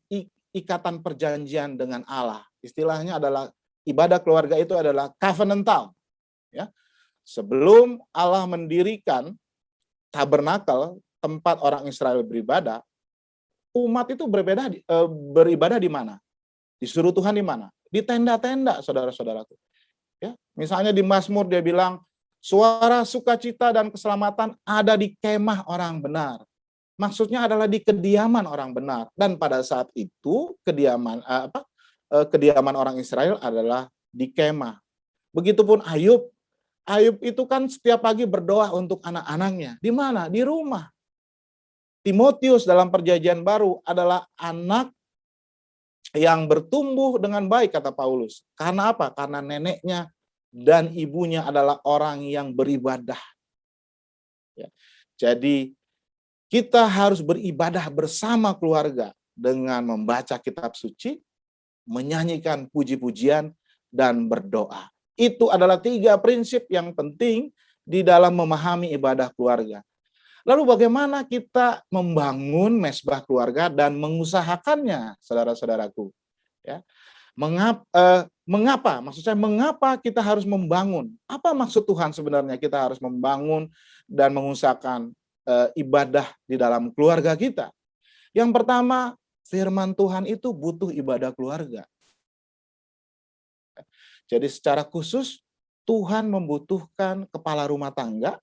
ikatan perjanjian dengan Allah. Istilahnya adalah ibadah keluarga itu adalah covenantal. Ya. Sebelum Allah mendirikan tabernakel, tempat orang Israel beribadah, umat itu beribadah di mana? Disuruh Tuhan di mana? Di tenda-tenda, saudara-saudaraku. Ya. Misalnya di Mazmur dia bilang, suara sukacita dan keselamatan ada di kemah orang benar. Maksudnya adalah di kediaman orang benar. Dan pada saat itu kediaman orang Israel adalah di kemah. Begitupun Ayub. Ayub itu kan setiap pagi berdoa untuk anak-anaknya. Di mana? Di rumah. Timotius dalam Perjanjian Baru adalah anak yang bertumbuh dengan baik, kata Paulus. Karena apa? Karena neneknya dan ibunya adalah orang yang beribadah. Ya. Jadi kita harus beribadah bersama keluarga dengan membaca kitab suci, menyanyikan puji-pujian, dan berdoa. Itu adalah 3 prinsip yang penting di dalam memahami ibadah keluarga. Lalu bagaimana kita membangun mesbah keluarga dan mengusahakannya, saudara-saudaraku? Ya. Mengapa? Maksud saya, mengapa kita harus membangun? Apa maksud Tuhan sebenarnya kita harus membangun dan mengusahakan ibadah di dalam keluarga kita? Yang pertama, firman Tuhan itu butuh ibadah keluarga. Jadi secara khusus, Tuhan membutuhkan kepala rumah tangga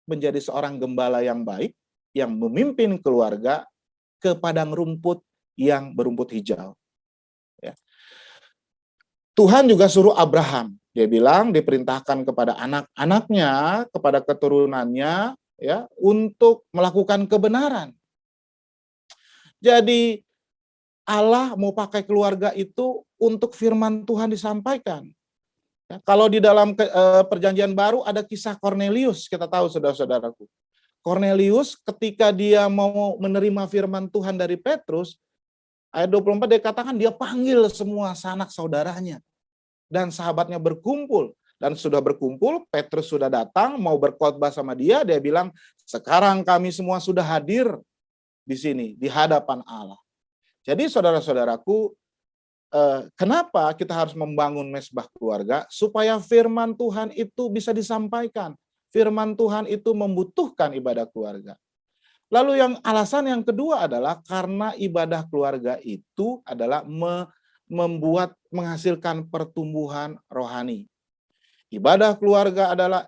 menjadi seorang gembala yang baik, yang memimpin keluarga ke padang rumput yang berumput hijau. Ya. Tuhan juga suruh Abraham, dia bilang diperintahkan kepada anak-anaknya, kepada keturunannya, ya, untuk melakukan kebenaran. Jadi Allah mau pakai keluarga itu untuk firman Tuhan disampaikan. Ya, kalau di dalam perjanjian baru ada kisah Kornelius, kita tahu saudara-saudaraku. Kornelius ketika dia mau menerima firman Tuhan dari Petrus, ayat 24 dia katakan dia panggil semua sanak saudaranya. Dan sahabatnya berkumpul. Dan sudah berkumpul, Petrus sudah datang, mau berkhotbah sama dia, dia bilang, sekarang kami semua sudah hadir di sini, di hadapan Allah. Jadi saudara-saudaraku, kenapa kita harus membangun mesbah keluarga? Supaya firman Tuhan itu bisa disampaikan. Firman Tuhan itu membutuhkan ibadah keluarga. Lalu alasan yang kedua adalah karena ibadah keluarga itu adalah menghasilkan pertumbuhan rohani. Ibadah keluarga adalah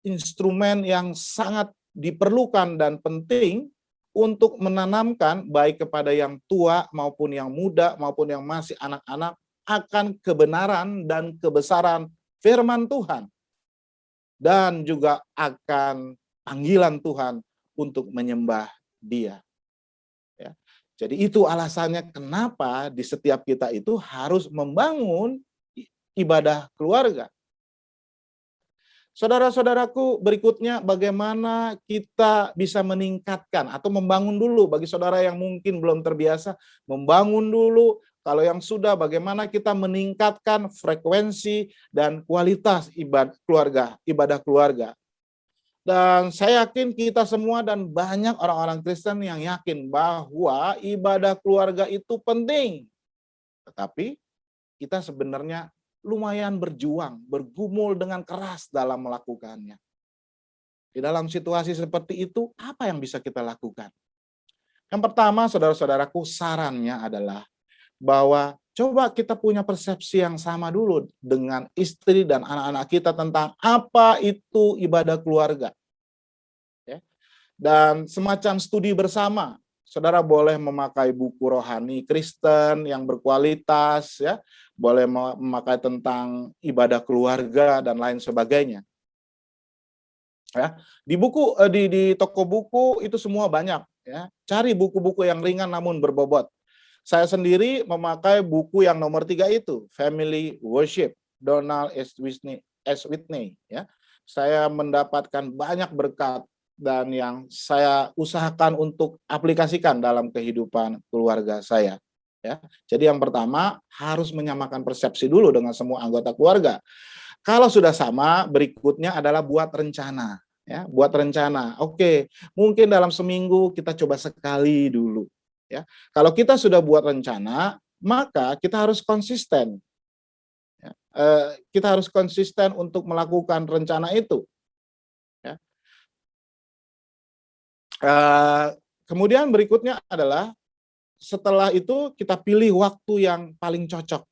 instrumen yang sangat diperlukan dan penting untuk menanamkan baik kepada yang tua maupun yang muda maupun yang masih anak-anak akan kebenaran dan kebesaran firman Tuhan. Dan juga akan panggilan Tuhan untuk menyembah Dia. Ya. Jadi itu alasannya kenapa di setiap kita itu harus membangun ibadah keluarga. Saudara-saudaraku, berikutnya bagaimana kita bisa meningkatkan atau membangun dulu bagi saudara yang mungkin belum terbiasa, membangun dulu. Kalau yang sudah, bagaimana kita meningkatkan frekuensi dan kualitas ibadah keluarga. Dan saya yakin kita semua dan banyak orang-orang Kristen yang yakin bahwa ibadah keluarga itu penting. Tetapi kita sebenarnya lumayan berjuang, bergumul dengan keras dalam melakukannya. Di dalam situasi seperti itu, apa yang bisa kita lakukan? Yang pertama, saudara-saudaraku, sarannya adalah bahwa coba kita punya persepsi yang sama dulu dengan istri dan anak-anak kita tentang apa itu ibadah keluarga. Ya. Dan semacam studi bersama. Saudara boleh memakai buku rohani Kristen yang berkualitas, ya, boleh memakai tentang ibadah keluarga dan lain sebagainya. Ya, di toko buku itu semua banyak. Ya, cari buku-buku yang ringan namun berbobot. Saya sendiri memakai buku yang nomor 3 itu, Family Worship, Donald S. Whitney. Ya, saya mendapatkan banyak berkat dan yang saya usahakan untuk aplikasikan dalam kehidupan keluarga saya. Ya, jadi yang pertama harus menyamakan persepsi dulu dengan semua anggota keluarga. Kalau sudah sama, berikutnya adalah buat rencana. Ya, buat rencana. Oke, mungkin dalam seminggu kita coba sekali dulu. Ya, kalau kita sudah buat rencana, maka kita harus konsisten. Ya, kita harus konsisten untuk melakukan rencana itu. Ya. Kemudian berikutnya adalah setelah itu kita pilih waktu yang paling cocok.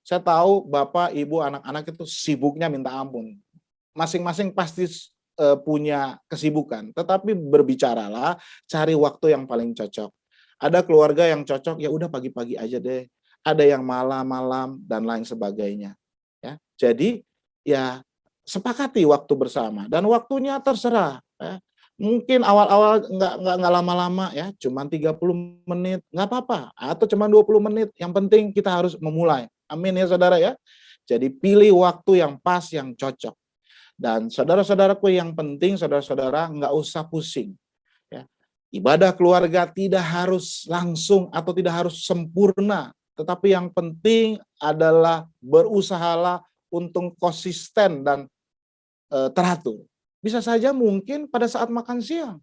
Saya tahu Bapak, Ibu, anak-anak itu sibuknya minta ampun. Masing-masing pasti punya kesibukan, tetapi berbicaralah, cari waktu yang paling cocok. Ada keluarga yang cocok, ya udah pagi-pagi aja deh. Ada yang malam-malam dan lain sebagainya. Ya, jadi ya sepakati waktu bersama dan waktunya terserah. Ya. Mungkin awal-awal nggak lama-lama ya, cuman 30 menit, nggak apa-apa, atau cuma 20 menit, yang penting kita harus memulai. Amin ya saudara ya. Jadi pilih waktu yang pas, yang cocok. Dan saudara-saudaraku, yang penting saudara-saudara nggak usah pusing. Ya. Ibadah keluarga tidak harus langsung atau tidak harus sempurna, tetapi yang penting adalah berusahalah untuk konsisten dan teratur. Bisa saja mungkin pada saat makan siang.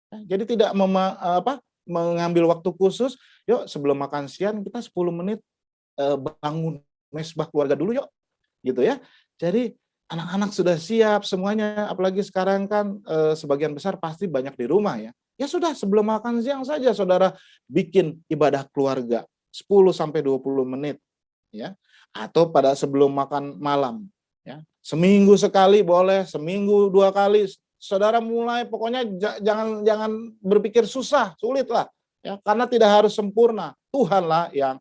Ya, jadi tidak mengambil waktu khusus, yuk sebelum makan siang kita 10 menit bangun mesbah keluarga dulu yuk, gitu ya. Jadi anak-anak sudah siap semuanya, apalagi sekarang kan sebagian besar pasti banyak di rumah ya. Ya sudah, sebelum makan siang saja saudara bikin ibadah keluarga 10 sampai 20 menit ya. Atau pada sebelum makan malam ya. Seminggu sekali boleh, seminggu 2 kali. Saudara mulai, pokoknya jangan berpikir susah, sulit lah ya, karena tidak harus sempurna. Tuhanlah yang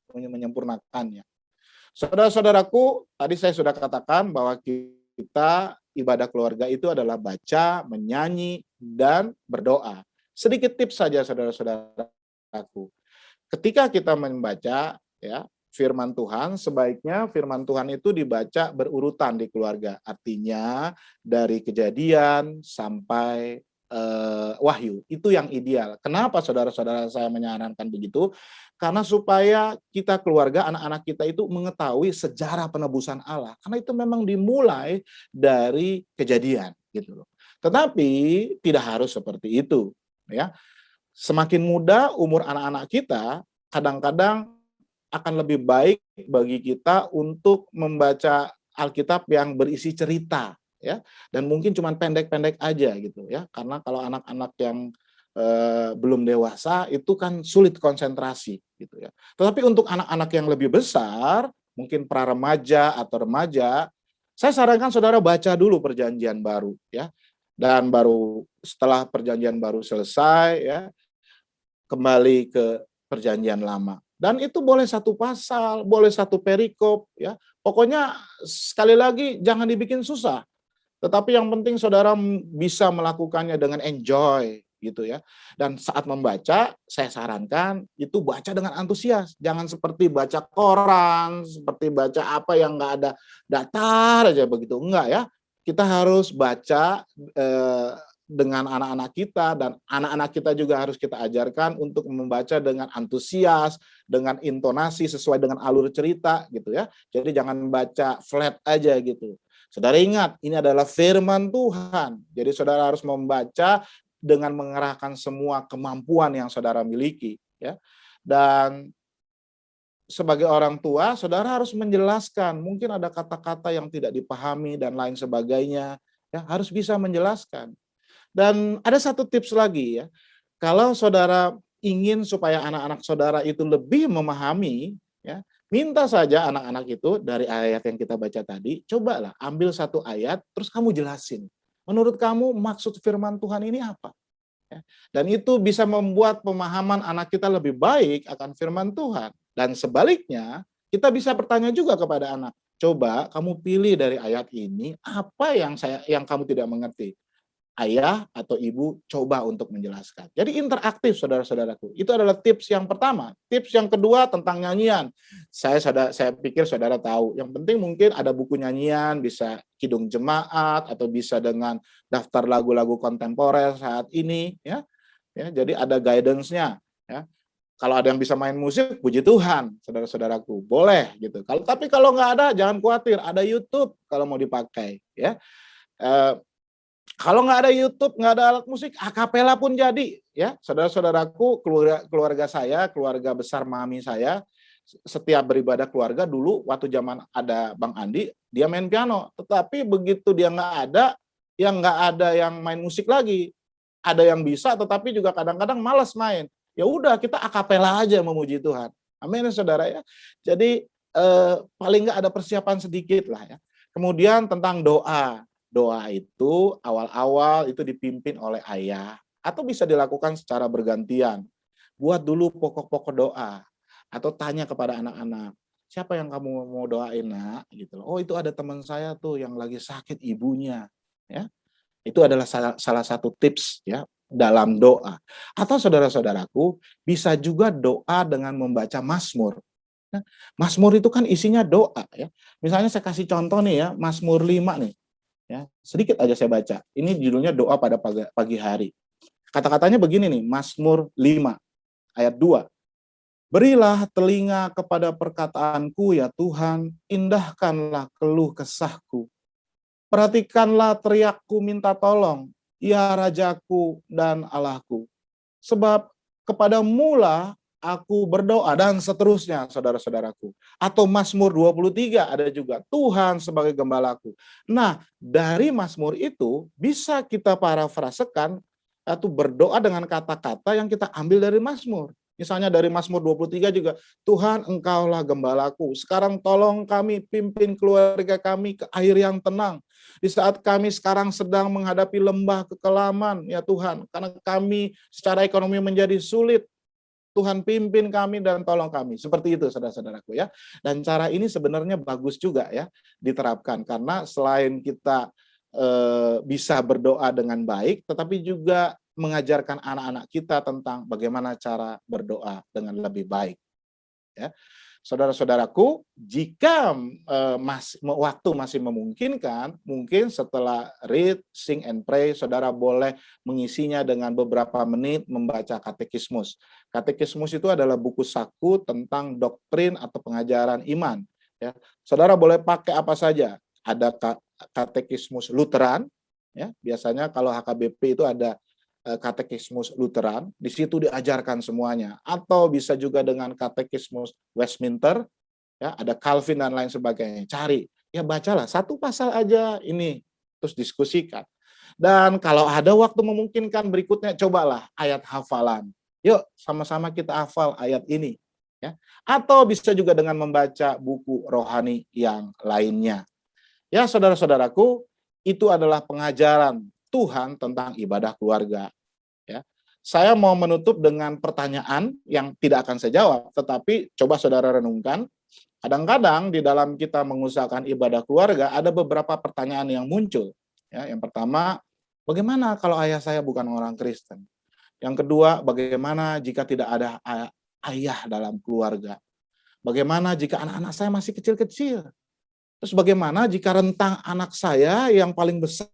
menyempurnakannya. Saudara-saudaraku, tadi saya sudah katakan bahwa kita ibadah keluarga itu adalah baca, menyanyi, dan berdoa. Sedikit tips saja saudara-saudaraku. Ketika kita membaca ya firman Tuhan, sebaiknya firman Tuhan itu dibaca berurutan di keluarga. Artinya dari Kejadian sampai Wahyu. Itu yang ideal. Kenapa saudara-saudara saya menyarankan begitu? Karena supaya kita keluarga, anak-anak kita itu mengetahui sejarah penebusan Allah. Karena itu memang dimulai dari Kejadian gitu loh. Tetapi tidak harus seperti itu ya. Semakin muda umur anak-anak kita, kadang-kadang akan lebih baik bagi kita untuk membaca Alkitab yang berisi cerita ya, dan mungkin cuma pendek-pendek aja gitu ya, karena kalau anak-anak yang belum dewasa itu kan sulit konsentrasi gitu ya. Tetapi untuk anak-anak yang lebih besar, mungkin pra remaja atau remaja, saya sarankan saudara baca dulu Perjanjian Baru ya, dan baru setelah Perjanjian Baru selesai ya, kembali ke Perjanjian Lama. Dan itu boleh satu pasal, boleh satu perikop ya. Pokoknya sekali lagi jangan dibikin susah. Tetapi yang penting saudara bisa melakukannya dengan enjoy gitu ya. Dan saat membaca, saya sarankan itu baca dengan antusias. Jangan seperti baca koran, seperti baca apa yang nggak ada, datar aja begitu. Enggak ya. Kita harus baca dengan anak-anak kita, dan anak-anak kita juga harus kita ajarkan untuk membaca dengan antusias, dengan intonasi sesuai dengan alur cerita gitu ya. Jadi jangan baca flat aja gitu. Saudara ingat, ini adalah firman Tuhan. Jadi saudara harus membaca dengan mengerahkan semua kemampuan yang saudara miliki ya. Dan sebagai orang tua, saudara harus menjelaskan, mungkin ada kata-kata yang tidak dipahami dan lain sebagainya ya, harus bisa menjelaskan. Dan ada satu tips lagi ya, kalau saudara ingin supaya anak-anak saudara itu lebih memahami, ya, minta saja anak-anak itu dari ayat yang kita baca tadi, cobalah ambil satu ayat, terus kamu jelasin. Menurut kamu maksud firman Tuhan ini apa? Ya, dan itu bisa membuat pemahaman anak kita lebih baik akan firman Tuhan. Dan sebaliknya, kita bisa bertanya juga kepada anak, coba kamu pilih dari ayat ini apa yang kamu tidak mengerti. Ayah atau ibu coba untuk menjelaskan. Jadi interaktif saudara-saudaraku. Itu adalah tips yang pertama. Tips yang kedua tentang nyanyian. Saya pikir saudara tahu. Yang penting mungkin ada buku nyanyian, bisa Kidung Jemaat atau bisa dengan daftar lagu-lagu kontemporer saat ini ya. Ya, jadi ada guidance-nya ya. Kalau ada yang bisa main musik, puji Tuhan, saudara-saudaraku, boleh gitu. Tapi kalau nggak ada, jangan khawatir, ada YouTube kalau mau dipakai ya. Kalau nggak ada YouTube, nggak ada alat musik, akapela pun jadi ya. Saudara-saudaraku, keluarga saya, keluarga besar mami saya, setiap beribadah keluarga dulu waktu zaman ada Bang Andi, dia main piano. Tetapi begitu dia nggak ada yang main musik lagi. Ada yang bisa, tetapi juga kadang-kadang malas main. Ya udah, kita akapela aja memuji Tuhan. Amin saudara ya. Jadi paling nggak ada persiapan sedikit lah ya. Kemudian tentang doa. Doa itu awal-awal itu dipimpin oleh ayah atau bisa dilakukan secara bergantian. Buat dulu pokok-pokok doa atau tanya kepada anak-anak, siapa yang kamu mau doain nak? Gitu. Oh itu ada teman saya tuh yang lagi sakit ibunya, ya. Itu adalah salah satu tips ya dalam doa. Atau saudara-saudaraku bisa juga doa dengan membaca Mazmur. Nah, Mazmur itu kan isinya doa ya. Misalnya saya kasih contoh nih ya, Mazmur 5 nih. Ya, sedikit aja saya baca. Ini judulnya doa pada pagi hari. Kata-katanya begini nih, Mazmur 5 ayat 2. Berilah telinga kepada perkataanku ya Tuhan, indahkanlah keluh kesahku. Perhatikanlah teriakku minta tolong, ya Rajaku dan Allahku. Sebab kepadamulah aku berdoa, dan seterusnya saudara-saudaraku. Atau Mazmur 23 ada juga, Tuhan sebagai gembalaku. Nah, dari Mazmur itu bisa kita parafrasekan atau berdoa dengan kata-kata yang kita ambil dari Mazmur. Misalnya dari Mazmur 23 juga, Tuhan engkaulah gembalaku. Sekarang tolong kami, pimpin keluarga kami ke air yang tenang. Di saat kami sekarang sedang menghadapi lembah kekelaman, ya Tuhan. Karena kami secara ekonomi menjadi sulit. Tuhan pimpin kami dan tolong kami. Seperti itu saudara-saudaraku ya. Dan cara ini sebenarnya bagus juga ya diterapkan. Karena selain kita bisa berdoa dengan baik, tetapi juga mengajarkan anak-anak kita tentang bagaimana cara berdoa dengan lebih baik. Ya, saudara-saudaraku, jika waktu masih memungkinkan, mungkin setelah read, sing, and pray, saudara boleh mengisinya dengan beberapa menit membaca katekismus. Katekismus itu adalah buku saku tentang doktrin atau pengajaran iman. Ya, saudara boleh pakai apa saja. Ada katekismus Lutheran, ya biasanya kalau HKBP itu ada katekismus Lutheran, di situ diajarkan semuanya. Atau bisa juga dengan katekismus Westminster, ya ada Calvin dan lain sebagainya. Cari, ya bacalah satu pasal aja ini, terus diskusikan. Dan kalau ada waktu memungkinkan berikutnya, cobalah ayat hafalan. Yuk sama-sama kita hafal ayat ini. Ya. Atau bisa juga dengan membaca buku rohani yang lainnya. Ya saudara-saudaraku, itu adalah pengajaran Tuhan tentang ibadah keluarga. Ya, saya mau menutup dengan pertanyaan yang tidak akan saya jawab, tetapi coba saudara renungkan. Kadang-kadang di dalam kita mengusahakan ibadah keluarga ada beberapa pertanyaan yang muncul. Ya, yang pertama, bagaimana kalau ayah saya bukan orang Kristen? Yang kedua, bagaimana jika tidak ada ayah dalam keluarga? Bagaimana jika anak-anak saya masih kecil-kecil? Terus bagaimana jika rentang anak saya yang paling besar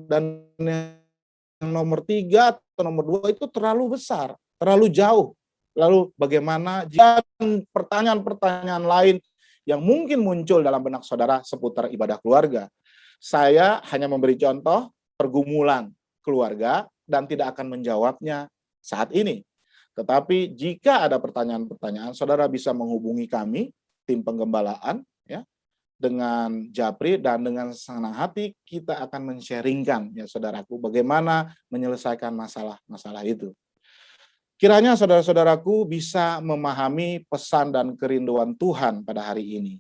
dan yang nomor 3 atau nomor 2 itu terlalu besar, terlalu jauh. Lalu bagaimana jika pertanyaan-pertanyaan lain yang mungkin muncul dalam benak saudara seputar ibadah keluarga? Saya hanya memberi contoh pergumulan keluarga dan tidak akan menjawabnya saat ini. Tetapi jika ada pertanyaan-pertanyaan, saudara bisa menghubungi kami, tim penggembalaan, ya, dengan Japri, dan dengan senang hati kita akan men-sharingkan ya saudaraku bagaimana menyelesaikan masalah-masalah itu. Kiranya saudara-saudaraku bisa memahami pesan dan kerinduan Tuhan pada hari ini.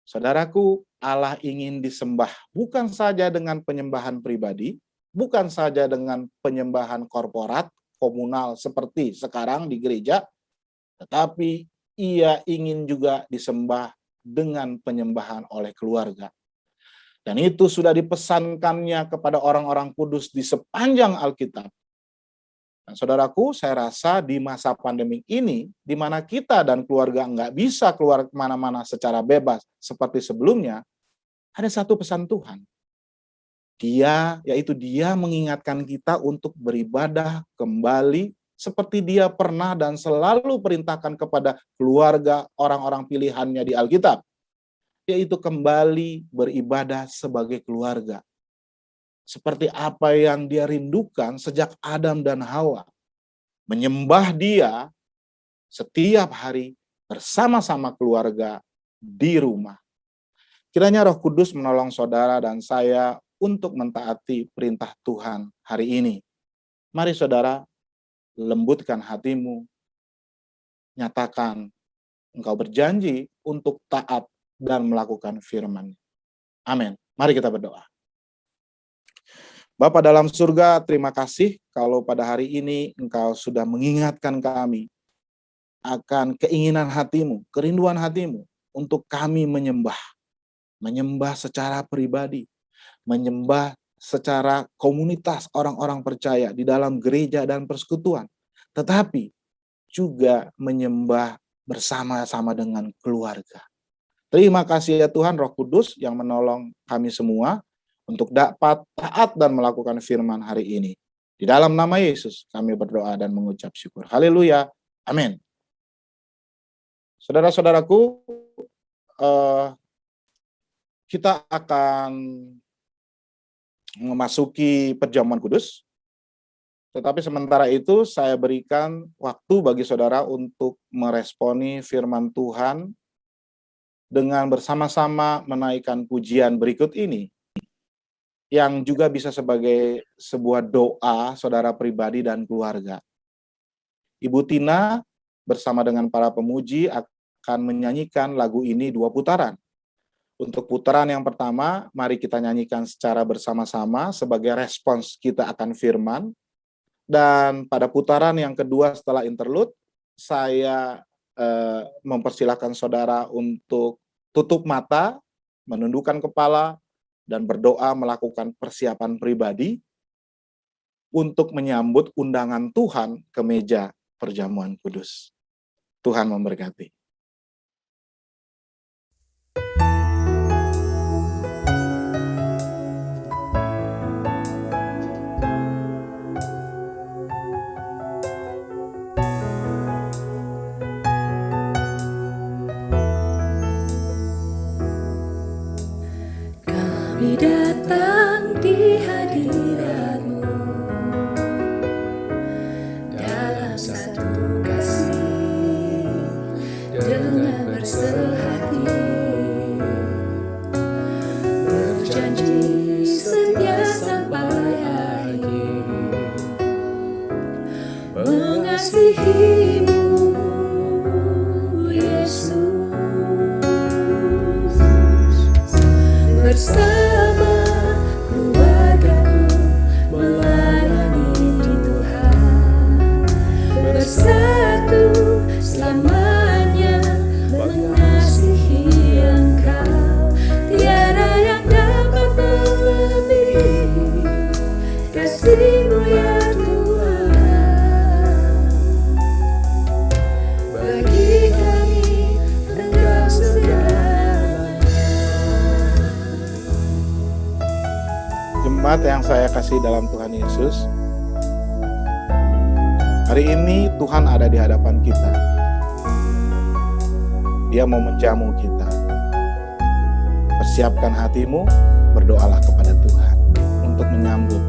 Saudaraku, Allah ingin disembah bukan saja dengan penyembahan pribadi, bukan saja dengan penyembahan korporat, komunal seperti sekarang di gereja, tetapi Ia ingin juga disembah dengan penyembahan oleh keluarga. Dan itu sudah dipesankannya kepada orang-orang kudus di sepanjang Alkitab. Dan saudaraku, saya rasa di masa pandemi ini, di mana kita dan keluarga nggak bisa keluar kemana-mana secara bebas seperti sebelumnya, ada satu pesan Tuhan. Yaitu Dia mengingatkan kita untuk beribadah kembali seperti Dia pernah dan selalu perintahkan kepada keluarga orang-orang pilihannya di Alkitab, yaitu kembali beribadah sebagai keluarga. Seperti apa yang Dia rindukan sejak Adam dan Hawa. Menyembah Dia setiap hari bersama-sama keluarga di rumah. Kiranya Roh Kudus menolong saudara dan saya untuk mentaati perintah Tuhan hari ini. Mari saudara, lembutkan hatimu, nyatakan engkau berjanji untuk taat dan melakukan firman. Amin. Mari kita berdoa. Bapa dalam surga, terima kasih kalau pada hari ini Engkau sudah mengingatkan kami akan keinginan hatimu, kerinduan hatimu untuk kami menyembah. menyembah secara pribadi, menyembah secara komunitas orang-orang percaya di dalam gereja dan persekutuan, tetapi juga menyembah bersama-sama dengan keluarga. Terima kasih ya Tuhan, Roh Kudus yang menolong kami semua untuk dapat taat dan melakukan firman hari ini. Di dalam nama Yesus kami berdoa dan mengucap syukur. Haleluya. Amin. Saudara-saudaraku, kita akan memasuki perjamuan kudus. Tetapi sementara itu saya berikan waktu bagi saudara untuk meresponi firman Tuhan dengan bersama-sama menaikkan pujian berikut ini, yang juga bisa sebagai sebuah doa saudara pribadi dan keluarga. Ibu Tina bersama dengan para pemuji akan menyanyikan lagu ini 2 putaran. Untuk putaran yang pertama, mari kita nyanyikan secara bersama-sama sebagai respons kita akan firman. Dan pada putaran yang kedua setelah interlude, saya mempersilahkan saudara untuk tutup mata, menundukkan kepala, dan berdoa melakukan persiapan pribadi untuk menyambut undangan Tuhan ke meja perjamuan kudus. Tuhan memberkati. Kami datang di hadirat-Mu dalam satu kasih dengan bersehati, berjanji setia sampai akhir, mengasihi-Mu Yesus. Bersama keluargaku melayani Tuhan, bersatu selamanya mengasihi Engkau. Tiada yang dapat melebihi kasih-Mu ya Tuhan. Bagi kami Engkau segalanya. Jemaat yang saya kasih dalam Tuhan Yesus, hari ini Tuhan ada di hadapan kita. Dia mau menjamu kita. Persiapkan hatimu, berdoalah kepada Tuhan untuk menyambut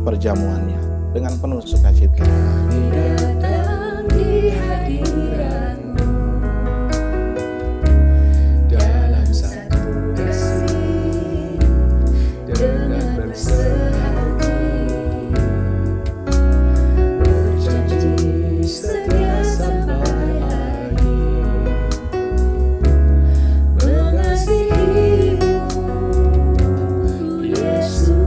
perjamuannya dengan penuh sukacita. Kami datang di hadirat-Mu dalam satu kasih dengan bersehati, berjanji setia sampai akhir, mengasihi-Mu Yesus.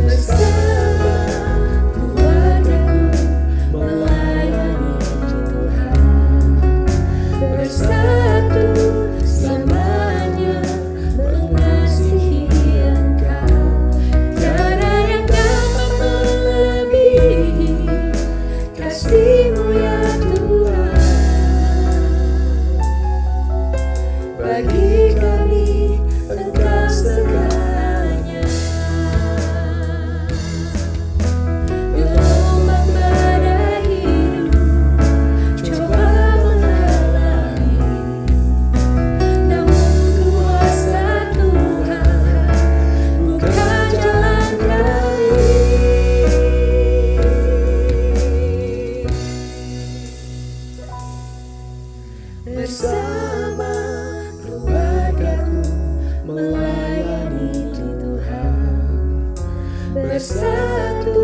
Bersama keluargaku melayani Tuhan, bersatu selamanya mengasihi Engkau. Tiada yang dapat melebihi kasih-Mu ya Tuhan. Bagi kami Engkau segalanya. Gelombang badai hidup coba menghalangi, namun kuasa Tuhan buka jalan kami. Bersama keluargaku melayani Tuhan, bersatu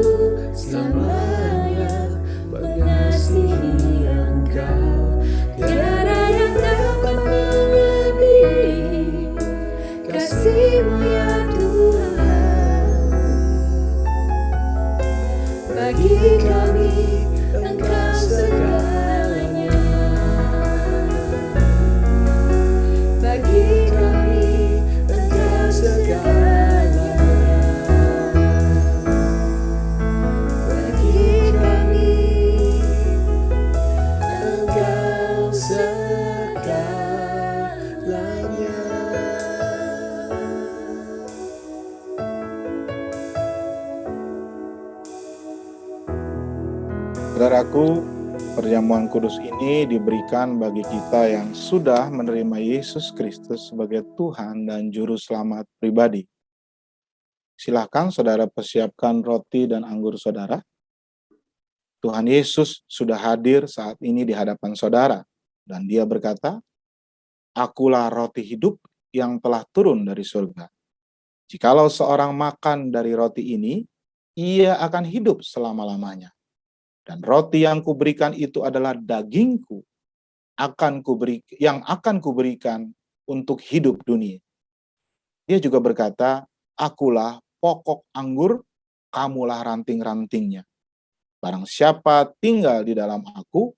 selamanya mengasihi Engkau. Tiada yang dapat melebihi kasih-Mu ya Tuhan. Bagi kami Engkau segalanya. Saudaraku, perjamuan kudus ini diberikan bagi kita yang sudah menerima Yesus Kristus sebagai Tuhan dan Juru Selamat pribadi. Silakan saudara persiapkan roti dan anggur saudara. Tuhan Yesus sudah hadir saat ini di hadapan saudara. Dan dia berkata, "Akulah roti hidup yang telah turun dari surga. Jikalau seorang makan dari roti ini, ia akan hidup selama-lamanya. Dan roti yang kuberikan itu adalah dagingku yang akan kuberikan untuk hidup dunia." Dia juga berkata, "Akulah pokok anggur, kamulah ranting-rantingnya. Barang siapa tinggal di dalam aku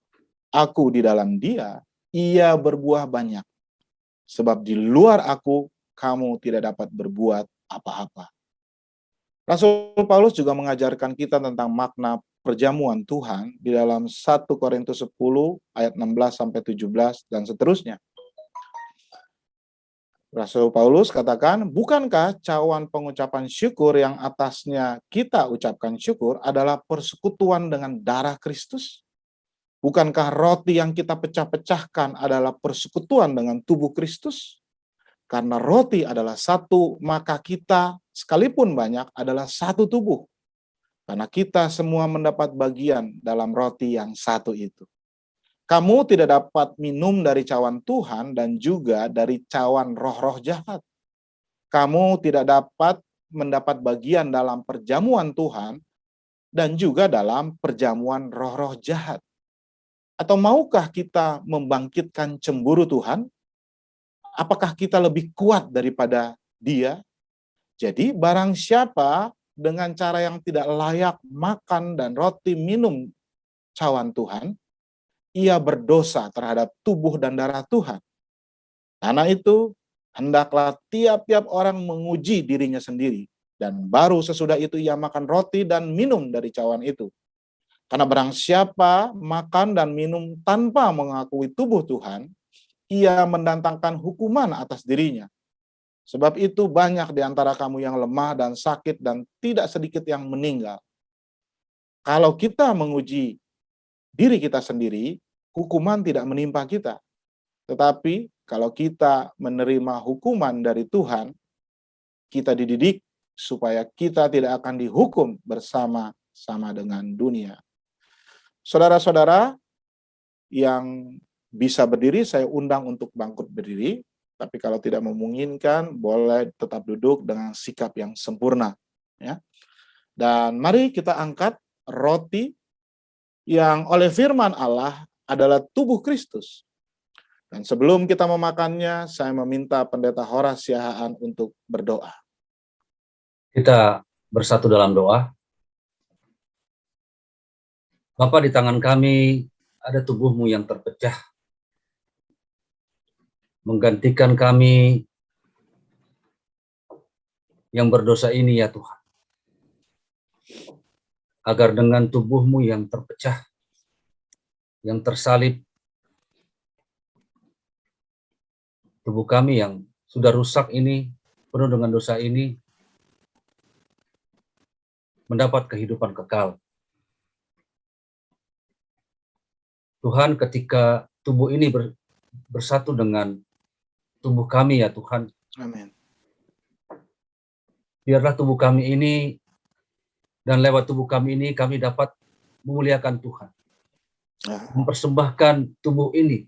di dalam dia, ia berbuah banyak. Sebab di luar aku, kamu tidak dapat berbuat apa-apa." Rasul Paulus juga mengajarkan kita tentang makna perjamuan Tuhan di dalam 1 Korintus 10 ayat 16 sampai 17 dan seterusnya. Rasul Paulus katakan, "Bukankah cawan pengucapan syukur yang atasnya kita ucapkan syukur adalah persekutuan dengan darah Kristus? Bukankah roti yang kita pecah-pecahkan adalah persekutuan dengan tubuh Kristus? Karena roti adalah satu, maka kita sekalipun banyak adalah satu tubuh. Karena kita semua mendapat bagian dalam roti yang satu itu. Kamu tidak dapat minum dari cawan Tuhan dan juga dari cawan roh-roh jahat. Kamu tidak dapat mendapat bagian dalam perjamuan Tuhan dan juga dalam perjamuan roh-roh jahat. Atau maukah kita membangkitkan cemburu Tuhan? Apakah kita lebih kuat daripada Dia? Jadi barang siapa dengan cara yang tidak layak makan dan roti minum cawan Tuhan, ia berdosa terhadap tubuh dan darah Tuhan. Karena itu, hendaklah tiap-tiap orang menguji dirinya sendiri, dan baru sesudah itu ia makan roti dan minum dari cawan itu. Karena barang siapa makan dan minum tanpa mengakui tubuh Tuhan, ia mendatangkan hukuman atas dirinya. Sebab itu banyak di antara kamu yang lemah dan sakit dan tidak sedikit yang meninggal. Kalau kita menguji diri kita sendiri, hukuman tidak menimpa kita. Tetapi kalau kita menerima hukuman dari Tuhan, kita dididik supaya kita tidak akan dihukum bersama-sama dengan dunia. Saudara-saudara yang bisa berdiri, saya undang untuk bangkit berdiri. Tapi kalau tidak memungkinkan, boleh tetap duduk dengan sikap yang sempurna. Ya. Dan mari kita angkat roti yang oleh firman Allah adalah tubuh Kristus. Dan sebelum kita memakannya, saya meminta Pendeta Horas Siahaan untuk berdoa. Kita bersatu dalam doa. Bapa, di tangan kami ada tubuh-Mu yang terpecah, menggantikan kami yang berdosa ini ya Tuhan. Agar dengan tubuh-Mu yang terpecah, yang tersalib, tubuh kami yang sudah rusak ini, penuh dengan dosa ini, mendapat kehidupan kekal. Tuhan, ketika tubuh ini bersatu dengan tubuh kami ya Tuhan. Amin. Biarlah tubuh kami ini dan lewat tubuh kami ini kami dapat memuliakan Tuhan. Mempersembahkan tubuh ini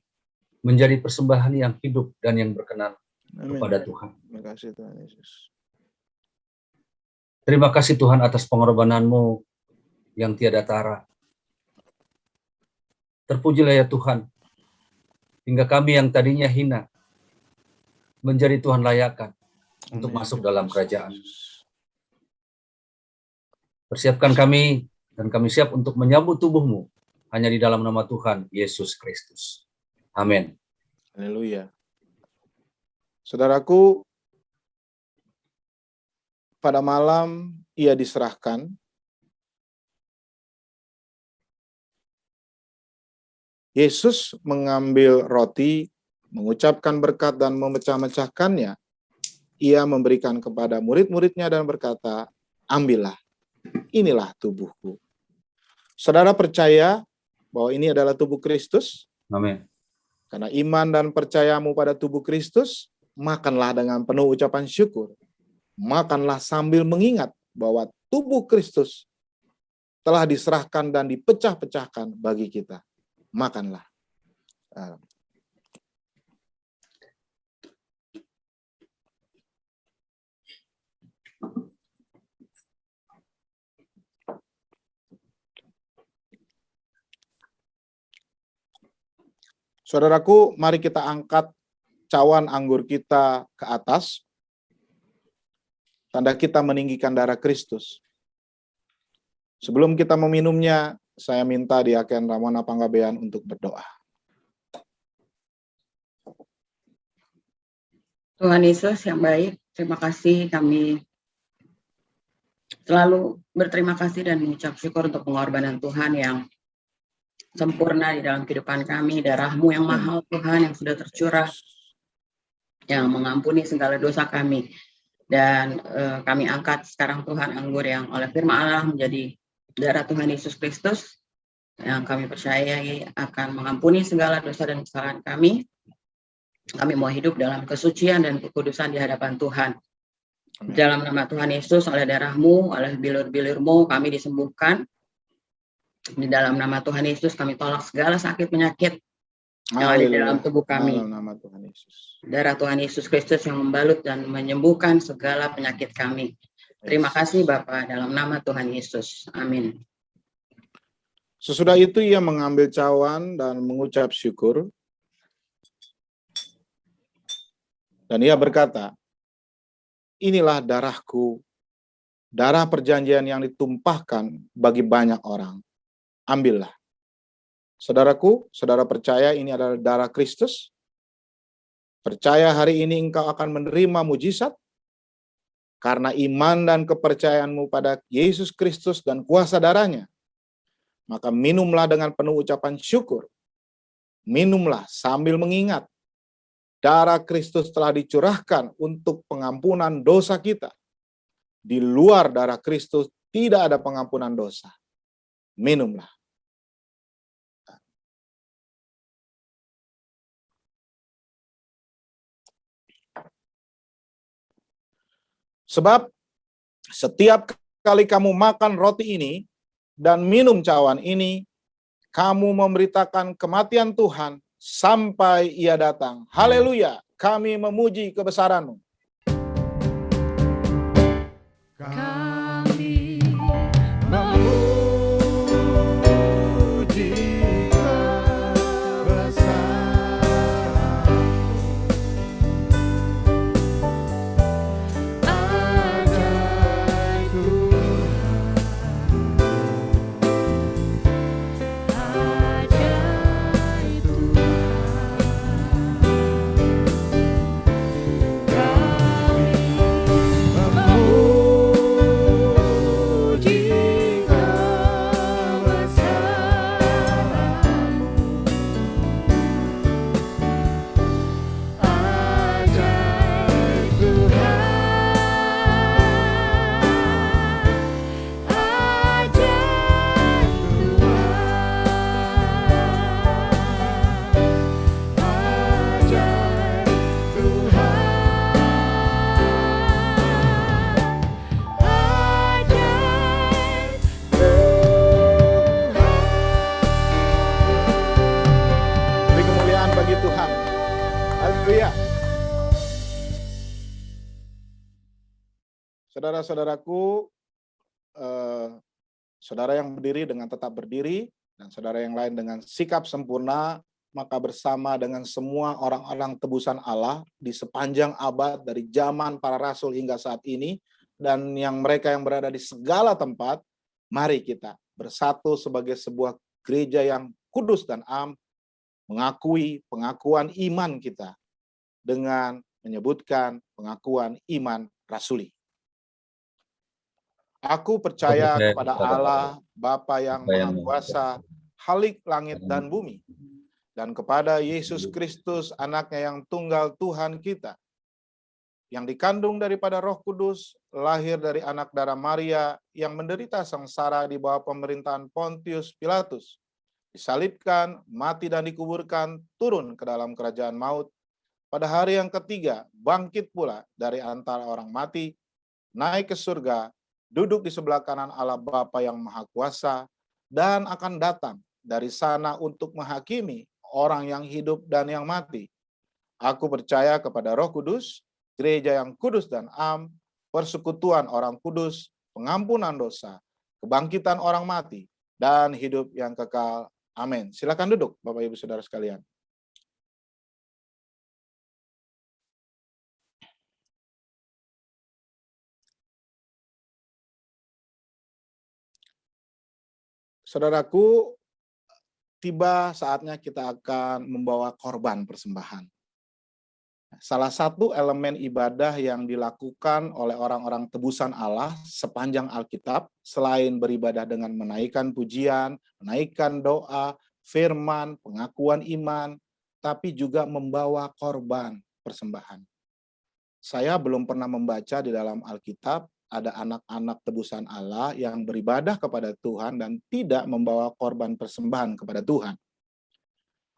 menjadi persembahan yang hidup dan yang berkenan kepada Tuhan. Terima kasih Tuhan Yesus. Terima kasih Tuhan atas pengorbanan-Mu yang tiada tara. Terpujilah ya Tuhan, hingga kami yang tadinya hina menjadi Tuhan layakan untuk masuk dalam kerajaan. Persiapkan kami, dan kami siap untuk menyambut tubuh-Mu hanya di dalam nama Tuhan Yesus Kristus. Amin. Haleluya. Saudaraku, pada malam ia diserahkan. Yesus mengambil roti, mengucapkan berkat dan memecah-mecahkannya. Ia memberikan kepada murid-muridnya dan berkata, "Ambillah, inilah tubuhku." Saudara percaya bahwa ini adalah tubuh Kristus? Amin. Karena iman dan percayamu pada tubuh Kristus, makanlah dengan penuh ucapan syukur. Makanlah sambil mengingat bahwa tubuh Kristus telah diserahkan dan dipecah-pecahkan bagi kita. Makanlah. Saudaraku, mari kita angkat cawan anggur kita ke atas. Tanda kita meninggikan darah Kristus. Sebelum kita meminumnya, saya minta Diaken Ramona Panggabean untuk berdoa. Tuhan Yesus yang baik, terima kasih, kami selalu berterima kasih dan mengucap syukur untuk pengorbanan Tuhan yang sempurna di dalam kehidupan kami, darah-Mu yang mahal Tuhan yang sudah tercurah, yang mengampuni segala dosa kami. Dan kami angkat sekarang Tuhan anggur yang oleh firman Allah menjadi darah Tuhan Yesus Kristus, yang kami percayai akan mengampuni segala dosa dan kesalahan kami. Kami mau hidup dalam kesucian dan kekudusan di hadapan Tuhan. Dalam nama Tuhan Yesus, oleh darah-Mu, oleh bilur-bilur-Mu, kami disembuhkan. Di dalam nama Tuhan Yesus kami tolak segala sakit penyakit yang ada di dalam tubuh kami. Dalam nama Tuhan Yesus. Darah Tuhan Yesus Kristus yang membalut dan menyembuhkan segala penyakit kami. Terima kasih Bapa, dalam nama Tuhan Yesus. Amin. Sesudah itu ia mengambil cawan dan mengucap syukur. Dan ia berkata, inilah darahku, darah perjanjian yang ditumpahkan bagi banyak orang. Ambillah. Saudaraku, saudara percaya ini adalah darah Kristus? Percaya hari ini engkau akan menerima mujizat? Karena iman dan kepercayaanmu pada Yesus Kristus dan kuasa darahnya, maka minumlah dengan penuh ucapan syukur. Minumlah sambil mengingat, darah Kristus telah dicurahkan untuk pengampunan dosa kita. Di luar darah Kristus tidak ada pengampunan dosa. Minumlah. Sebab setiap kali kamu makan roti ini dan minum cawan ini, kamu memberitakan kematian Tuhan sampai ia datang. Haleluya, kami memuji kebesaran-Mu. Kami memuji kebesaran-Mu. Ajaib Tuhan, ajaib Beri kemuliaan bagi Tuhan. Haleluya. Saudara-saudaraku, saudara yang berdiri dengan tetap berdiri, dan saudara yang lain dengan sikap sempurna, maka bersama dengan semua orang-orang tebusan Allah di sepanjang abad dari zaman para rasul hingga saat ini, dan yang mereka yang berada di segala tempat, mari kita bersatu sebagai sebuah gereja yang kudus dan am, mengakui pengakuan iman kita dengan menyebutkan pengakuan iman rasuli. Aku percaya kepada Allah, Bapa yang Maha Kuasa, Khalik langit dan bumi, dan kepada Yesus Kristus, anaknya yang tunggal Tuhan kita, yang dikandung daripada Roh Kudus, lahir dari anak darah Maria, yang menderita sengsara di bawah pemerintahan Pontius Pilatus, disalibkan, mati dan dikuburkan, turun ke dalam kerajaan maut. Pada hari yang ketiga, bangkit pula dari antara orang mati, naik ke surga, duduk di sebelah kanan Allah Bapa yang Maha Kuasa, dan akan datang dari sana untuk menghakimi orang yang hidup dan yang mati. Aku percaya kepada Roh Kudus, gereja yang kudus dan am, persekutuan orang kudus, pengampunan dosa, kebangkitan orang mati, dan hidup yang kekal. Amin. Silakan duduk, Bapak Ibu Saudara sekalian. Saudaraku, tiba saatnya kita akan membawa korban persembahan. Salah satu elemen ibadah yang dilakukan oleh orang-orang tebusan Allah sepanjang Alkitab, selain beribadah dengan menaikkan pujian, menaikkan doa, firman, pengakuan iman, tapi juga membawa korban persembahan. Saya belum pernah membaca di dalam Alkitab ada anak-anak tebusan Allah yang beribadah kepada Tuhan dan tidak membawa korban persembahan kepada Tuhan.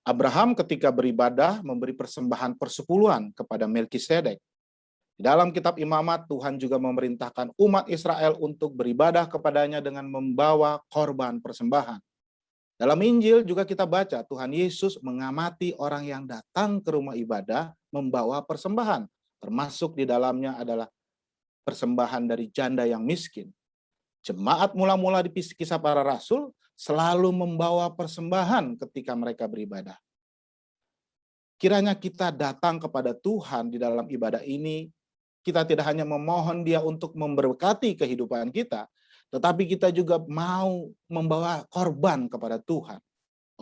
Abraham ketika beribadah memberi persembahan persepuluhan kepada Melkisedek. Di dalam kitab Imamat, Tuhan juga memerintahkan umat Israel untuk beribadah kepadanya dengan membawa korban persembahan. Dalam Injil juga kita baca Tuhan Yesus mengamati orang yang datang ke rumah ibadah membawa persembahan, termasuk di dalamnya adalah persembahan dari janda yang miskin. Jemaat mula-mula di Kisah Para Rasul selalu membawa persembahan ketika mereka beribadah. Kiranya kita datang kepada Tuhan di dalam ibadah ini, kita tidak hanya memohon Dia untuk memberkati kehidupan kita, tetapi kita juga mau membawa korban kepada Tuhan.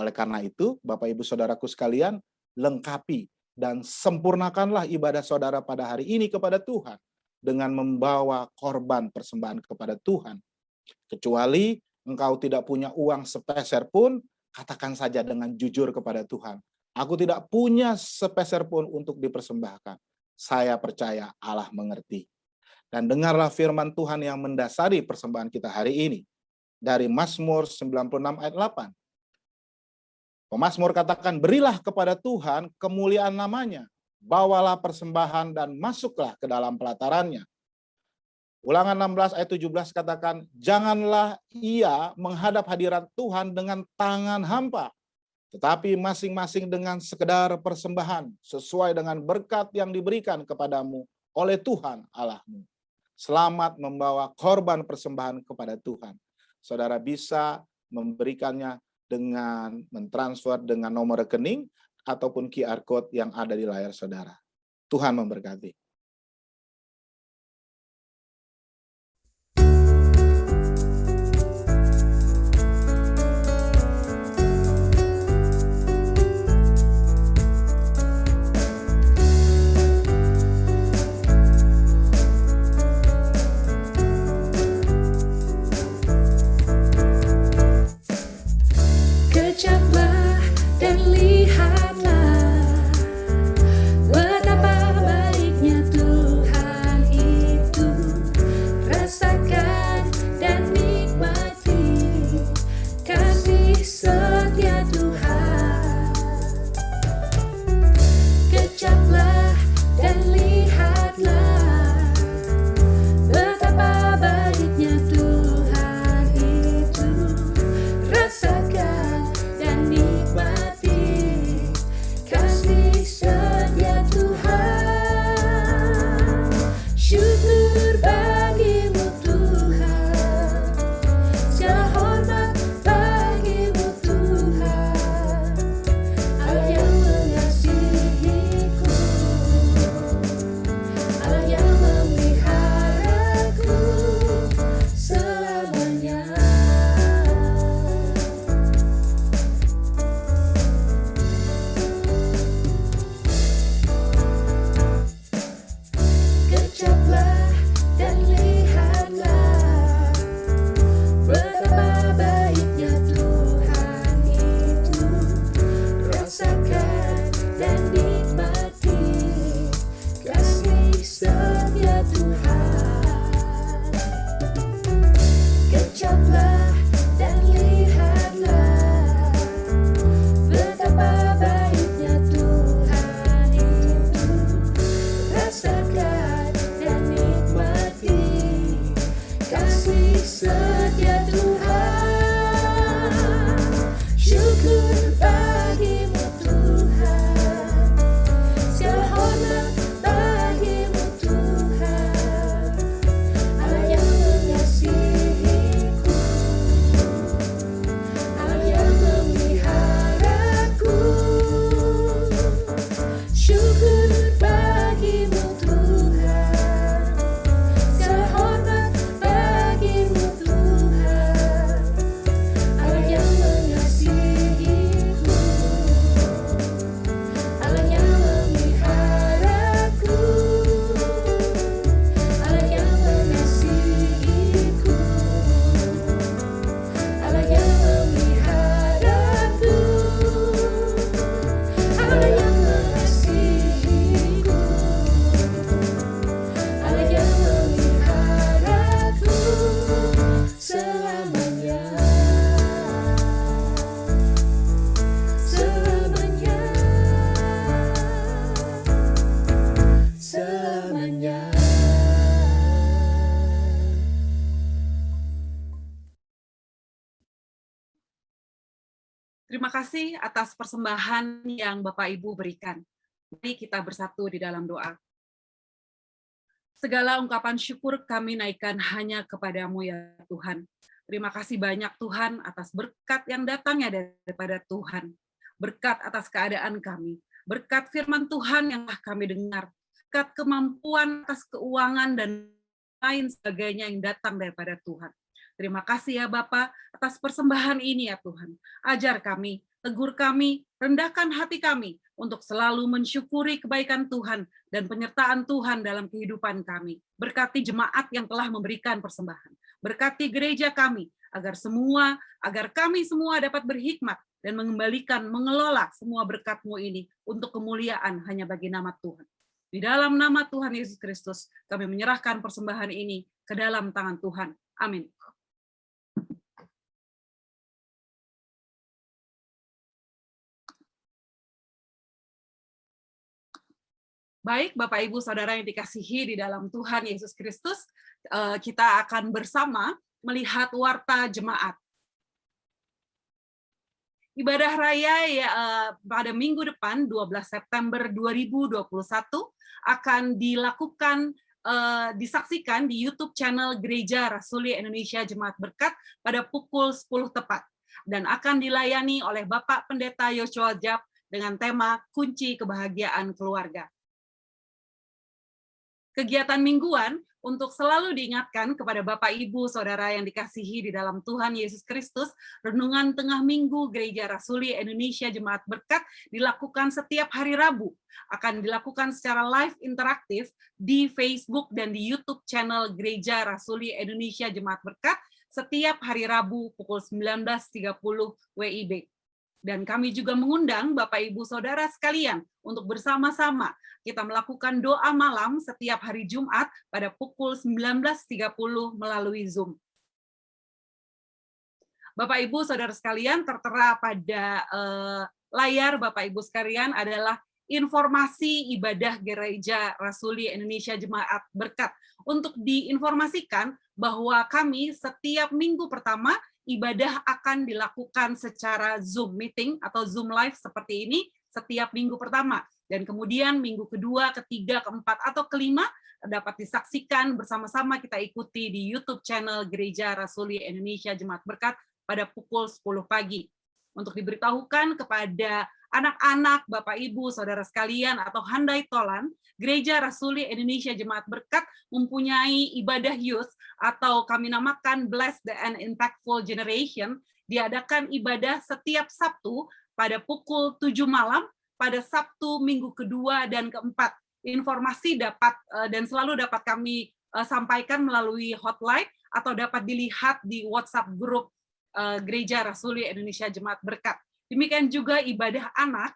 Oleh karena itu, Bapak Ibu Saudaraku sekalian, lengkapi dan sempurnakanlah ibadah saudara pada hari ini kepada Tuhan dengan membawa korban persembahan kepada Tuhan. Kecuali engkau tidak punya uang sepeser pun, katakan saja dengan jujur kepada Tuhan. Aku tidak punya sepeser pun untuk dipersembahkan. Saya percaya Allah mengerti. Dan dengarlah firman Tuhan yang mendasari persembahan kita hari ini. Dari Mazmur 96 ayat 8. Pemazmur katakan, berilah kepada Tuhan kemuliaan namanya. Bawalah persembahan dan masuklah ke dalam pelatarannya. Ulangan 16 ayat 17 katakan, janganlah ia menghadap hadirat Tuhan dengan tangan hampa, tetapi masing-masing dengan sekedar persembahan, sesuai dengan berkat yang diberikan kepadamu oleh Tuhan Allahmu. Selamat membawa korban persembahan kepada Tuhan. Saudara bisa memberikannya dengan mentransfer dengan nomor rekening ataupun QR code yang ada di layar saudara. Tuhan memberkati. Kejaplah dan lihatlah betapa baiknya Terima kasih atas persembahan yang Bapak Ibu berikan. Mari kita bersatu di dalam doa. Segala ungkapan syukur kami naikkan hanya kepadamu ya Tuhan. Terima kasih banyak Tuhan atas berkat yang datangnya daripada Tuhan. Berkat atas keadaan kami. Berkat firman Tuhan yang telah kami dengar. Berkat kemampuan atas keuangan dan lain sebagainya yang datang daripada Tuhan. Terima kasih ya Bapa atas persembahan ini ya Tuhan. Ajar kami, tegur kami, rendahkan hati kami untuk selalu mensyukuri kebaikan Tuhan dan penyertaan Tuhan dalam kehidupan kami. Berkati jemaat yang telah memberikan persembahan. Berkati gereja kami agar kami semua dapat berhikmat dan mengembalikan, mengelola semua berkat-Mu ini untuk kemuliaan hanya bagi nama Tuhan. Di dalam nama Tuhan Yesus Kristus, kami menyerahkan persembahan ini ke dalam tangan Tuhan. Amin. Baik, Bapak, Ibu, Saudara yang dikasihi di dalam Tuhan Yesus Kristus, kita akan bersama melihat warta jemaat. Ibadah raya pada minggu depan, 12 September 2021, akan dilakukan, disaksikan di YouTube channel Gereja Rasuli Indonesia Jemaat Berkat pada pukul 10 tepat, dan akan dilayani oleh Bapak Pendeta Yoshua Jab dengan tema Kunci Kebahagiaan Keluarga. Kegiatan mingguan untuk selalu diingatkan kepada Bapak, Ibu, Saudara yang dikasihi di dalam Tuhan Yesus Kristus, Renungan Tengah Minggu Gereja Rasuli Indonesia Jemaat Berkat dilakukan setiap hari Rabu. Akan dilakukan secara live interaktif di Facebook dan di YouTube channel Gereja Rasuli Indonesia Jemaat Berkat setiap hari Rabu pukul 19.30 WIB. Dan kami juga mengundang Bapak, Ibu, Saudara sekalian untuk bersama-sama kita melakukan doa malam setiap hari Jumat pada pukul 19.30 melalui Zoom. Bapak, Ibu, Saudara sekalian, tertera pada layar Bapak, Ibu sekalian adalah informasi ibadah Gereja Rasuli Indonesia Jemaat Berkat. Untuk diinformasikan bahwa kami setiap minggu pertama ibadah akan dilakukan secara Zoom meeting atau Zoom live seperti ini setiap minggu pertama. Dan kemudian minggu kedua, ketiga, keempat, atau kelima dapat disaksikan bersama-sama kita ikuti di YouTube channel Gereja Rasuli Indonesia Jemaat Berkat pada pukul 10 pagi. Untuk diberitahukan kepada anak-anak, Bapak, Ibu, Saudara sekalian, atau handai tolan, Gereja Rasuli Indonesia Jemaat Berkat mempunyai ibadah youth, atau kami namakan Bless the and Impactful Generation, diadakan ibadah setiap Sabtu pada pukul 7 malam, pada Sabtu minggu kedua dan keempat. Informasi dapat dan selalu dapat kami sampaikan melalui hotline, atau dapat dilihat di WhatsApp grup Gereja Rasuli Indonesia Jemaat Berkat. Demikian juga ibadah anak,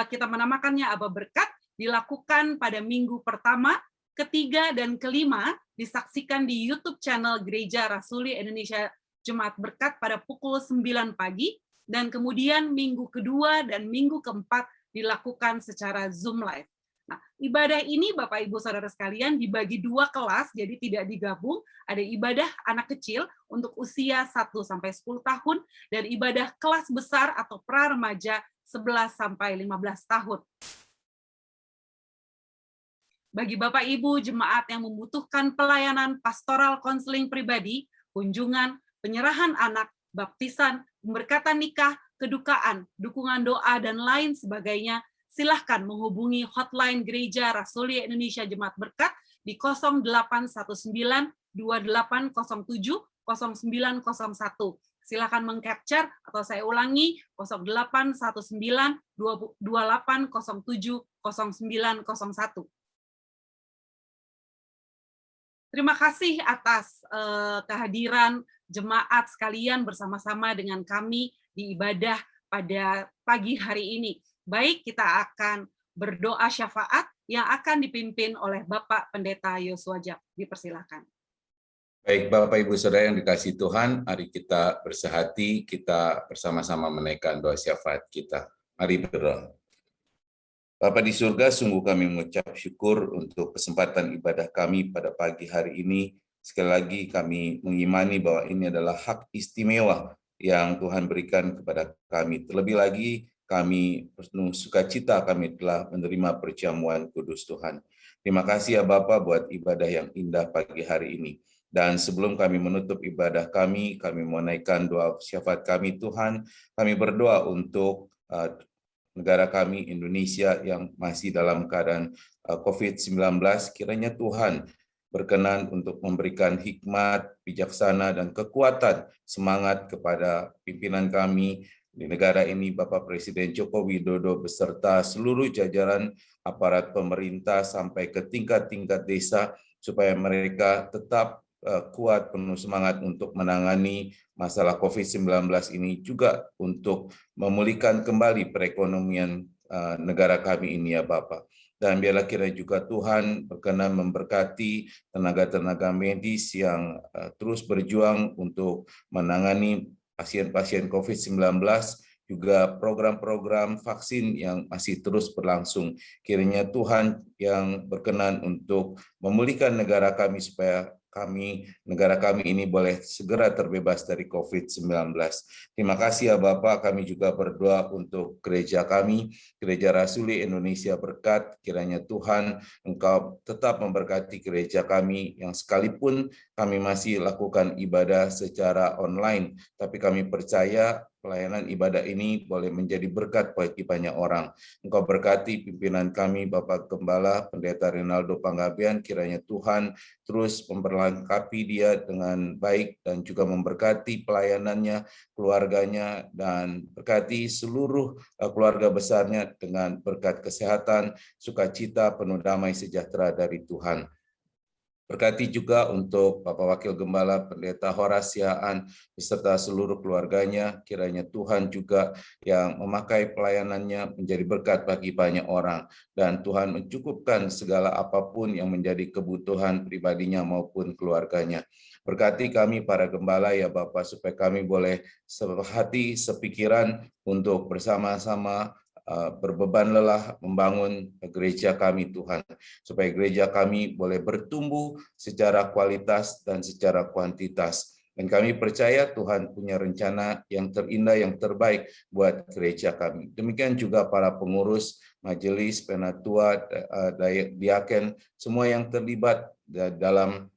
kita menamakannya Aba Berkat, dilakukan pada minggu pertama, ketiga, dan kelima, disaksikan di YouTube channel Gereja Rasuli Indonesia Jemaat Berkat pada pukul 9 pagi, dan kemudian minggu kedua dan minggu keempat dilakukan secara Zoom live. Nah, ibadah ini Bapak, Ibu, Saudara sekalian dibagi 2 kelas, jadi tidak digabung. Ada ibadah anak kecil untuk usia 1-10 tahun, dan ibadah kelas besar atau pra-remaja 11-15 tahun. Bagi Bapak, Ibu, jemaat yang membutuhkan pelayanan pastoral konseling pribadi, kunjungan, penyerahan anak, baptisan, pemberkatan nikah, kedukaan, dukungan doa, dan lain sebagainya, silahkan menghubungi hotline Gereja Rasuli Indonesia Jemaat Berkat di 0819 2807 0901. Silahkan mengcapture, atau saya ulangi, 0819 2807 0901. Terima kasih atas kehadiran jemaat sekalian bersama-sama dengan kami di ibadah pada pagi hari ini. Baik, kita akan berdoa syafaat yang akan dipimpin oleh Bapak Pendeta Yoshua Jab. Dipersilakan. Baik, Bapak, Ibu, Saudara yang dikasihi Tuhan, mari kita bersehati, kita bersama-sama menaikkan doa syafaat kita. Mari berdoa. Bapa di surga, sungguh kami mengucap syukur untuk kesempatan ibadah kami pada pagi hari ini. Sekali lagi kami mengimani bahwa ini adalah hak istimewa yang Tuhan berikan kepada kami. Terlebih lagi, kami penuh sukacita kami telah menerima perjamuan kudus Tuhan. Terima kasih ya Bapa buat ibadah yang indah pagi hari ini. Dan sebelum kami menutup ibadah kami menaikkan doa syafaat kami Tuhan. Kami berdoa untuk negara kami Indonesia yang masih dalam keadaan COVID-19, kiranya Tuhan berkenan untuk memberikan hikmat, bijaksana, dan kekuatan semangat kepada pimpinan kami di negara ini, Bapak Presiden Joko Widodo beserta seluruh jajaran aparat pemerintah sampai ke tingkat-tingkat desa, supaya mereka tetap kuat, penuh semangat untuk menangani masalah COVID-19 ini, juga untuk memulihkan kembali perekonomian negara kami ini ya Bapak. Dan biarlah kiranya juga Tuhan berkenan memberkati tenaga-tenaga medis yang terus berjuang untuk menangani pasien-pasien COVID-19, juga program-program vaksin yang masih terus berlangsung. Kiranya Tuhan yang berkenan untuk memulihkan negara kami supaya negara kami ini boleh segera terbebas dari COVID-19. Terima kasih ya Bapak, kami juga berdoa untuk gereja kami, Gereja Rasuli Indonesia Berkat. Kiranya Tuhan Engkau tetap memberkati gereja kami yang sekalipun kami masih lakukan ibadah secara online, tapi kami percaya pelayanan ibadah ini boleh menjadi berkat bagi banyak orang. Engkau berkati pimpinan kami, Bapak Gembala, Pendeta Rinaldo Panggabean, kiranya Tuhan terus memperlengkapi dia dengan baik dan juga memberkati pelayanannya, keluarganya, dan berkati seluruh keluarga besarnya dengan berkat kesehatan, sukacita, penuh damai sejahtera dari Tuhan. Berkati juga untuk Bapak Wakil Gembala Pendeta Horasiaan beserta seluruh keluarganya, kiranya Tuhan juga yang memakai pelayanannya menjadi berkat bagi banyak orang, dan Tuhan mencukupkan segala apapun yang menjadi kebutuhan pribadinya maupun keluarganya. Berkati kami para gembala ya Bapak, supaya kami boleh sehati sepikiran untuk bersama-sama berbeban lelah membangun gereja kami Tuhan, supaya gereja kami boleh bertumbuh secara kualitas dan secara kuantitas. Dan kami percaya Tuhan punya rencana yang terindah, yang terbaik buat gereja kami. Demikian juga para pengurus, majelis, penatua, diaken, semua yang terlibat dalam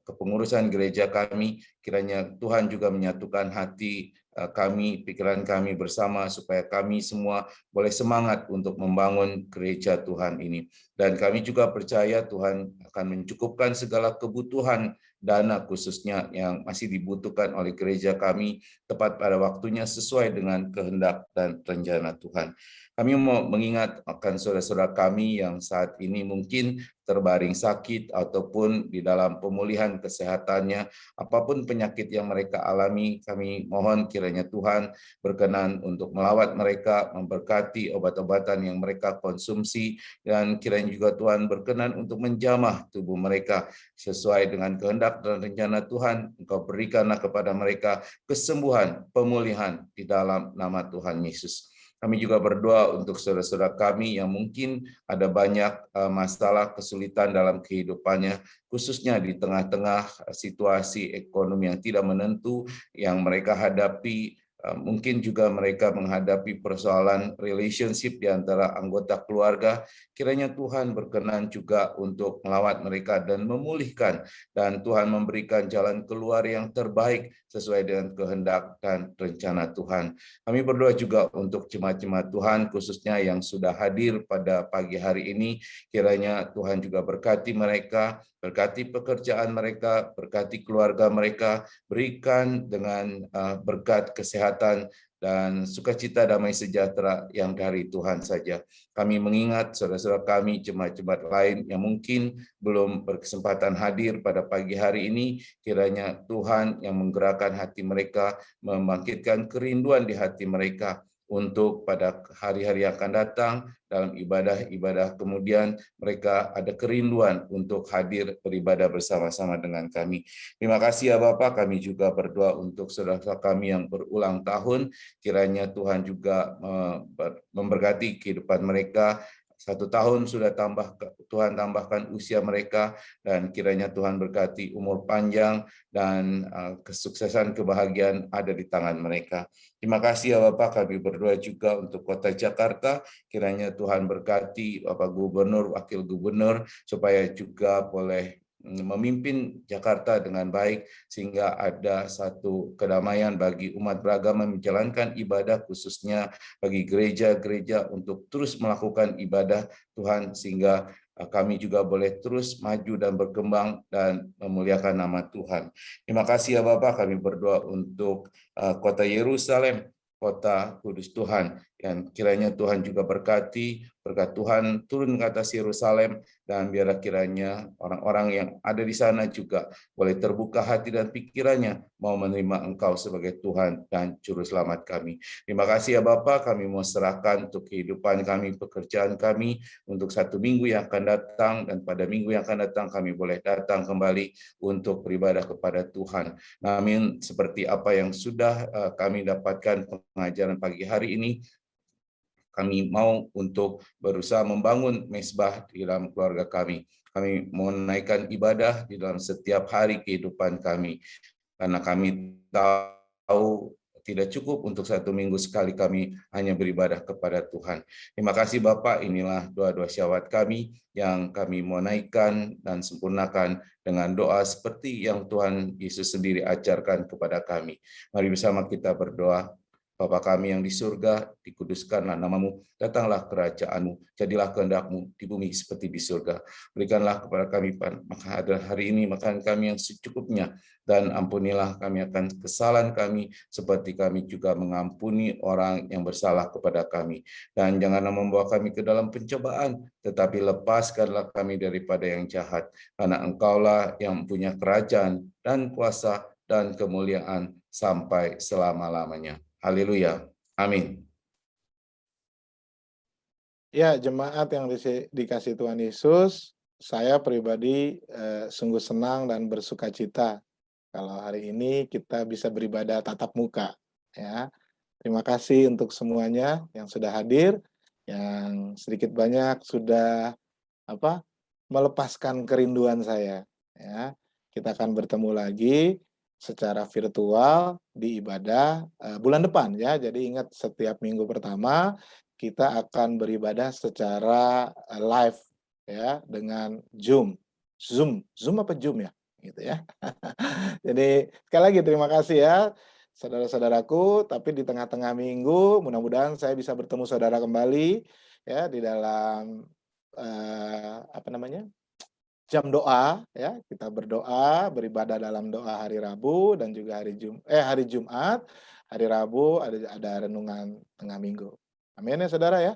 kepengurusan gereja kami, kiranya Tuhan juga menyatukan hati kami, pikiran kami bersama, supaya kami semua boleh semangat untuk membangun gereja Tuhan ini. Dan kami juga percaya Tuhan akan mencukupkan segala kebutuhan dana khususnya yang masih dibutuhkan oleh gereja kami tepat pada waktunya sesuai dengan kehendak dan rencana Tuhan. Kami mau mengingat akan saudara-saudara kami yang saat ini mungkin terbaring sakit ataupun di dalam pemulihan kesehatannya, apapun penyakit yang mereka alami, kami mohon kiranya Tuhan berkenan untuk melawat mereka, memberkati obat-obatan yang mereka konsumsi, dan kiranya juga Tuhan berkenan untuk menjamah tubuh mereka sesuai dengan kehendak dan rencana Tuhan. Engkau berikanlah kepada mereka kesembuhan, pemulihan di dalam nama Tuhan Yesus. Kami juga berdoa untuk saudara-saudara kami yang mungkin ada banyak masalah, kesulitan dalam kehidupannya, khususnya di tengah-tengah situasi ekonomi yang tidak menentu yang mereka hadapi. Mungkin juga mereka menghadapi persoalan relationship di antara anggota keluarga. Kiranya Tuhan berkenan juga untuk melawat mereka dan memulihkan, dan Tuhan memberikan jalan keluar yang terbaik sesuai dengan kehendak dan rencana Tuhan. Kami berdoa juga untuk jemaat-jemaat Tuhan khususnya yang sudah hadir pada pagi hari ini. Kiranya Tuhan juga berkati mereka, berkati pekerjaan mereka, berkati keluarga mereka, berikan dengan berkat kesehatan dan sukacita damai sejahtera yang dari Tuhan saja. Kami mengingat saudara-saudara kami, jemaat-jemaat lain yang mungkin belum berkesempatan hadir pada pagi hari ini, kiranya Tuhan yang menggerakkan hati mereka, membangkitkan kerinduan di hati mereka untuk pada hari-hari yang akan datang dalam ibadah-ibadah kemudian mereka ada kerinduan untuk hadir beribadah bersama-sama dengan kami. Terima kasih ya Bapak, kami juga berdoa untuk saudara kami yang berulang tahun, kiranya Tuhan juga memberkati kehidupan mereka, 1 tahun sudah Tuhan tambahkan usia mereka, dan kiranya Tuhan berkati umur panjang dan kesuksesan, kebahagiaan ada di tangan mereka. Terima kasih ya Bapak, kami berdoa juga untuk Kota Jakarta, kiranya Tuhan berkati Bapak Gubernur, Wakil Gubernur, supaya juga boleh memimpin Jakarta dengan baik, sehingga ada satu kedamaian bagi umat beragama menjalankan ibadah, khususnya bagi gereja-gereja untuk terus melakukan ibadah Tuhan, sehingga kami juga boleh terus maju dan berkembang dan memuliakan nama Tuhan. Terima kasih ya Bapak, kami berdoa untuk Kota Yerusalem, Kota Kudus Tuhan, yang kiranya Tuhan juga berkati, berkat Tuhan turun ke atas Yerusalem, dan biarlah kiranya orang-orang yang ada di sana juga boleh terbuka hati dan pikirannya mau menerima Engkau sebagai Tuhan dan Juru Selamat kami. Terima kasih ya Bapak, kami mau serahkan untuk kehidupan kami, pekerjaan kami untuk 1 minggu yang akan datang, dan pada minggu yang akan datang kami boleh datang kembali untuk beribadah kepada Tuhan. Namun seperti apa yang sudah kami dapatkan pengajaran pagi hari ini, kami mau untuk berusaha membangun mesbah di dalam keluarga kami. Kami mau menaikkan ibadah di dalam setiap hari kehidupan kami, karena kami tahu tidak cukup untuk 1 minggu sekali kami hanya beribadah kepada Tuhan. Terima kasih Bapak, inilah doa-doa syawat kami yang kami mau naikkan dan sempurnakan dengan doa seperti yang Tuhan Yesus sendiri ajarkan kepada kami. Mari bersama kita berdoa. Bapa kami yang di surga, dikuduskanlah namamu, datanglah kerajaan-Mu, jadilah kehendak-Mu di bumi seperti di surga. Berikanlah kepada kami maka hari ini makan kami yang secukupnya, dan ampunilah kami akan kesalahan kami, seperti kami juga mengampuni orang yang bersalah kepada kami. Dan janganlah membawa kami ke dalam pencobaan, tetapi lepaskanlah kami daripada yang jahat, karena Engkaulah yang punya kerajaan dan kuasa dan kemuliaan sampai selama-lamanya. Haleluya. Amin. Ya, jemaat yang dikasih Tuhan Yesus, saya pribadi sungguh senang dan bersukacita kalau hari ini kita bisa beribadah tatap muka. Ya, terima kasih untuk semuanya yang sudah hadir, yang sedikit banyak sudah melepaskan kerinduan saya. Ya, kita akan bertemu lagi secara virtual di ibadah bulan depan ya. Jadi ingat, setiap minggu pertama kita akan beribadah secara live ya, dengan Zoom apa Zoom ya, gitu ya. Jadi sekali lagi terima kasih ya saudara-saudaraku. Tapi di tengah-tengah minggu mudah-mudahan saya bisa bertemu saudara kembali ya di dalam jam doa ya. Kita berdoa, beribadah dalam doa hari Rabu dan juga hari Jumat, hari Rabu ada renungan tengah minggu. Amin ya saudara ya.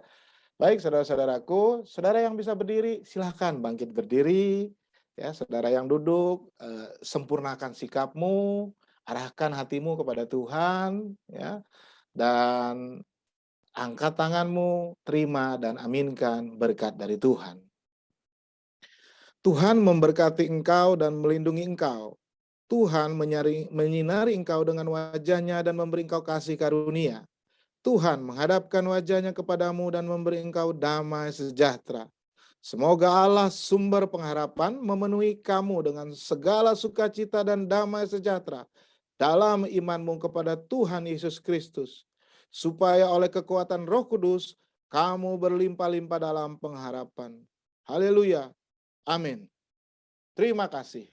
Baik saudara-saudaraku, saudara yang bisa berdiri silahkan bangkit berdiri ya. Saudara yang duduk, sempurnakan sikapmu, arahkan hatimu kepada Tuhan ya, dan angkat tanganmu, terima dan aminkan berkat dari Tuhan. Tuhan memberkati engkau dan melindungi engkau. Tuhan menyinari engkau dengan wajah-Nya dan memberi engkau kasih karunia. Tuhan menghadapkan wajah-Nya kepadamu dan memberi engkau damai sejahtera. Semoga Allah sumber pengharapan memenuhi kamu dengan segala sukacita dan damai sejahtera dalam imanmu kepada Tuhan Yesus Kristus, supaya oleh kekuatan Roh Kudus kamu berlimpah-limpah dalam pengharapan. Haleluya. Amin. Terima kasih.